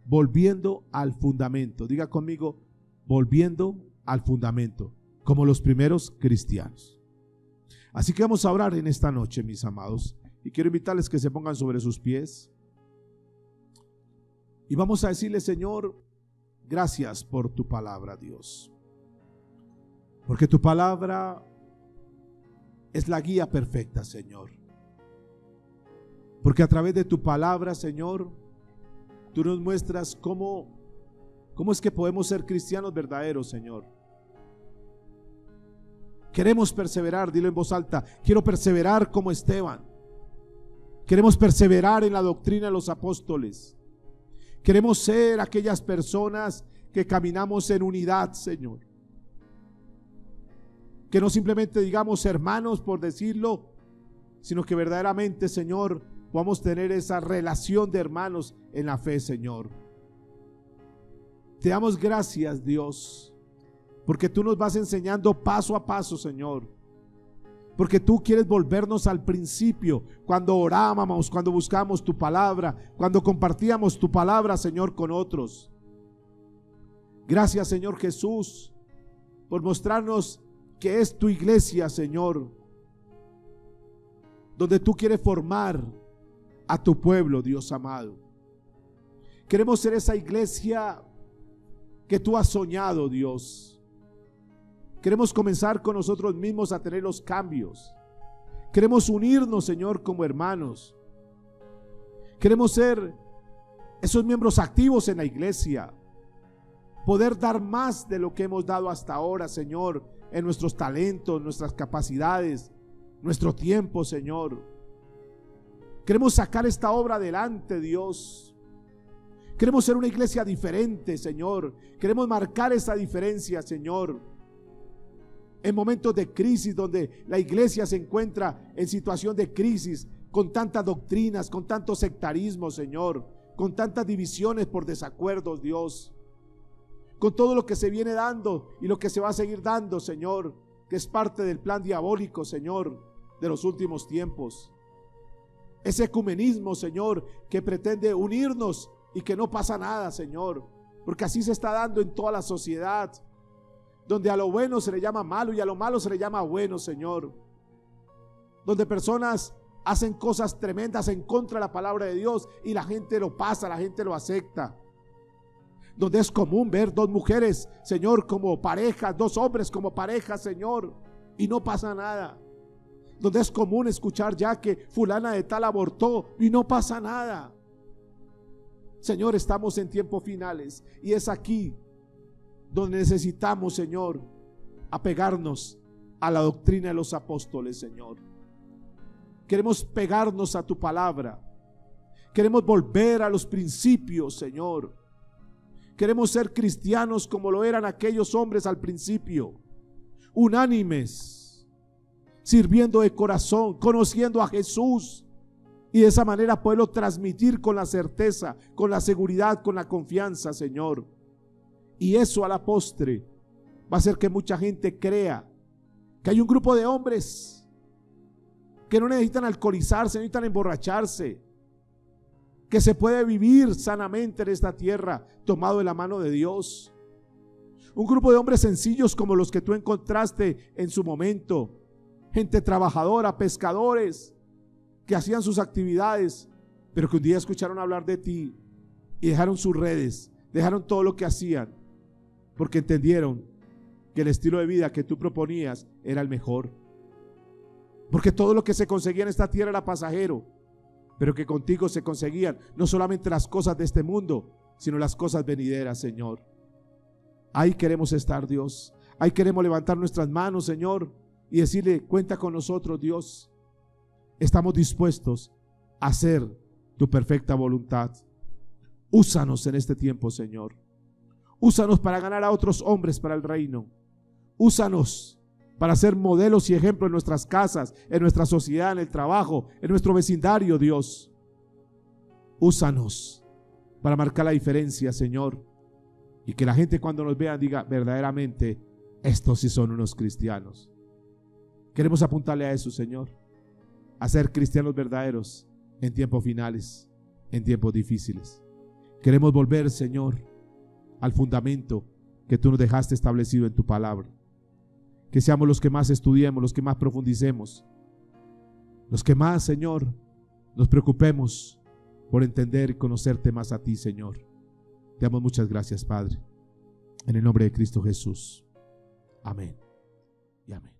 volviendo al fundamento. Diga conmigo: volviendo al fundamento, como los primeros cristianos. Así que vamos a orar en esta noche, mis amados, y quiero invitarles que se pongan sobre sus pies y vamos a decirle: Señor, gracias por tu palabra, Dios, porque tu palabra es la guía perfecta, Señor, porque a través de tu palabra, Señor, tú nos muestras cómo es que podemos ser cristianos verdaderos, Señor. Queremos perseverar, dilo en voz alta: quiero perseverar como Esteban. Queremos perseverar en la doctrina de los apóstoles. Queremos ser aquellas personas que caminamos en unidad, Señor. Que no simplemente digamos hermanos por decirlo, sino que verdaderamente, Señor, podamos tener esa relación de hermanos en la fe, Señor. Te damos gracias, Dios, porque tú nos vas enseñando paso a paso, Señor. Porque tú quieres volvernos al principio, cuando orábamos, cuando buscábamos tu palabra, cuando compartíamos tu palabra, Señor, con otros. Gracias, Señor Jesús, por mostrarnos que es tu iglesia, Señor, donde tú quieres formar a tu pueblo, Dios amado. Queremos ser esa iglesia que tú has soñado, Dios. Queremos comenzar con nosotros mismos a tener los cambios. Queremos unirnos, Señor, como hermanos. Queremos ser esos miembros activos en la iglesia. Poder dar más de lo que hemos dado hasta ahora, Señor, en nuestros talentos, nuestras capacidades, nuestro tiempo, Señor. Queremos sacar esta obra adelante, Dios. Queremos ser una iglesia diferente, Señor. Queremos marcar esa diferencia, Señor. En momentos de crisis, donde la iglesia se encuentra en situación de crisis, con tantas doctrinas, con tanto sectarismo, Señor, con tantas divisiones por desacuerdos, Dios, con todo lo que se viene dando y lo que se va a seguir dando, Señor, que es parte del plan diabólico, Señor, de los últimos tiempos. Ese ecumenismo, Señor, que pretende unirnos y que no pasa nada, Señor, porque así se está dando en toda la sociedad, donde a lo bueno se le llama malo y a lo malo se le llama bueno, Señor, donde personas hacen cosas tremendas en contra de la palabra de Dios y la gente lo pasa, la gente lo acepta, donde es común ver dos mujeres, Señor, como parejas, dos hombres como parejas, Señor, y no pasa nada, donde es común escuchar ya que fulana de tal abortó y no pasa nada. Señor, estamos en tiempos finales y es aquí donde necesitamos, Señor, apegarnos a la doctrina de los apóstoles, Señor. Queremos pegarnos a tu palabra. Queremos volver a los principios, Señor. Queremos ser cristianos como lo eran aquellos hombres al principio, unánimes, sirviendo de corazón, conociendo a Jesús, y de esa manera poderlo transmitir con la certeza, con la seguridad, con la confianza, Señor. Y eso a la postre va a hacer que mucha gente crea que hay un grupo de hombres que no necesitan alcoholizarse, no necesitan emborracharse, que se puede vivir sanamente en esta tierra tomado de la mano de Dios. Un grupo de hombres sencillos como los que tú encontraste en su momento, gente trabajadora, pescadores, que hacían sus actividades, pero que un día escucharon hablar de ti y dejaron sus redes, dejaron todo lo que hacían, porque entendieron que el estilo de vida que tú proponías era el mejor, porque todo lo que se conseguía en esta tierra era pasajero, pero que contigo se conseguían no solamente las cosas de este mundo, sino las cosas venideras, Señor. Ahí queremos estar, Dios. Ahí queremos levantar nuestras manos, Señor, y decirle: cuenta con nosotros, Dios. Estamos dispuestos a hacer tu perfecta voluntad. Úsanos en este tiempo, Señor. Úsanos para ganar a otros hombres para el reino. Úsanos para ser modelos y ejemplos en nuestras casas, en nuestra sociedad, en el trabajo, en nuestro vecindario, Dios. Úsanos para marcar la diferencia, Señor, y que la gente cuando nos vea diga: verdaderamente, estos sí son unos cristianos. Queremos apuntarle a eso, Señor, a ser cristianos verdaderos en tiempos finales, en tiempos difíciles. Queremos volver, Señor, al fundamento que tú nos dejaste establecido en tu palabra. Que seamos los que más estudiemos, los que más profundicemos, los que más, Señor, nos preocupemos por entender y conocerte más a ti, Señor. Te damos muchas gracias, Padre, en el nombre de Cristo Jesús. Amén y amén.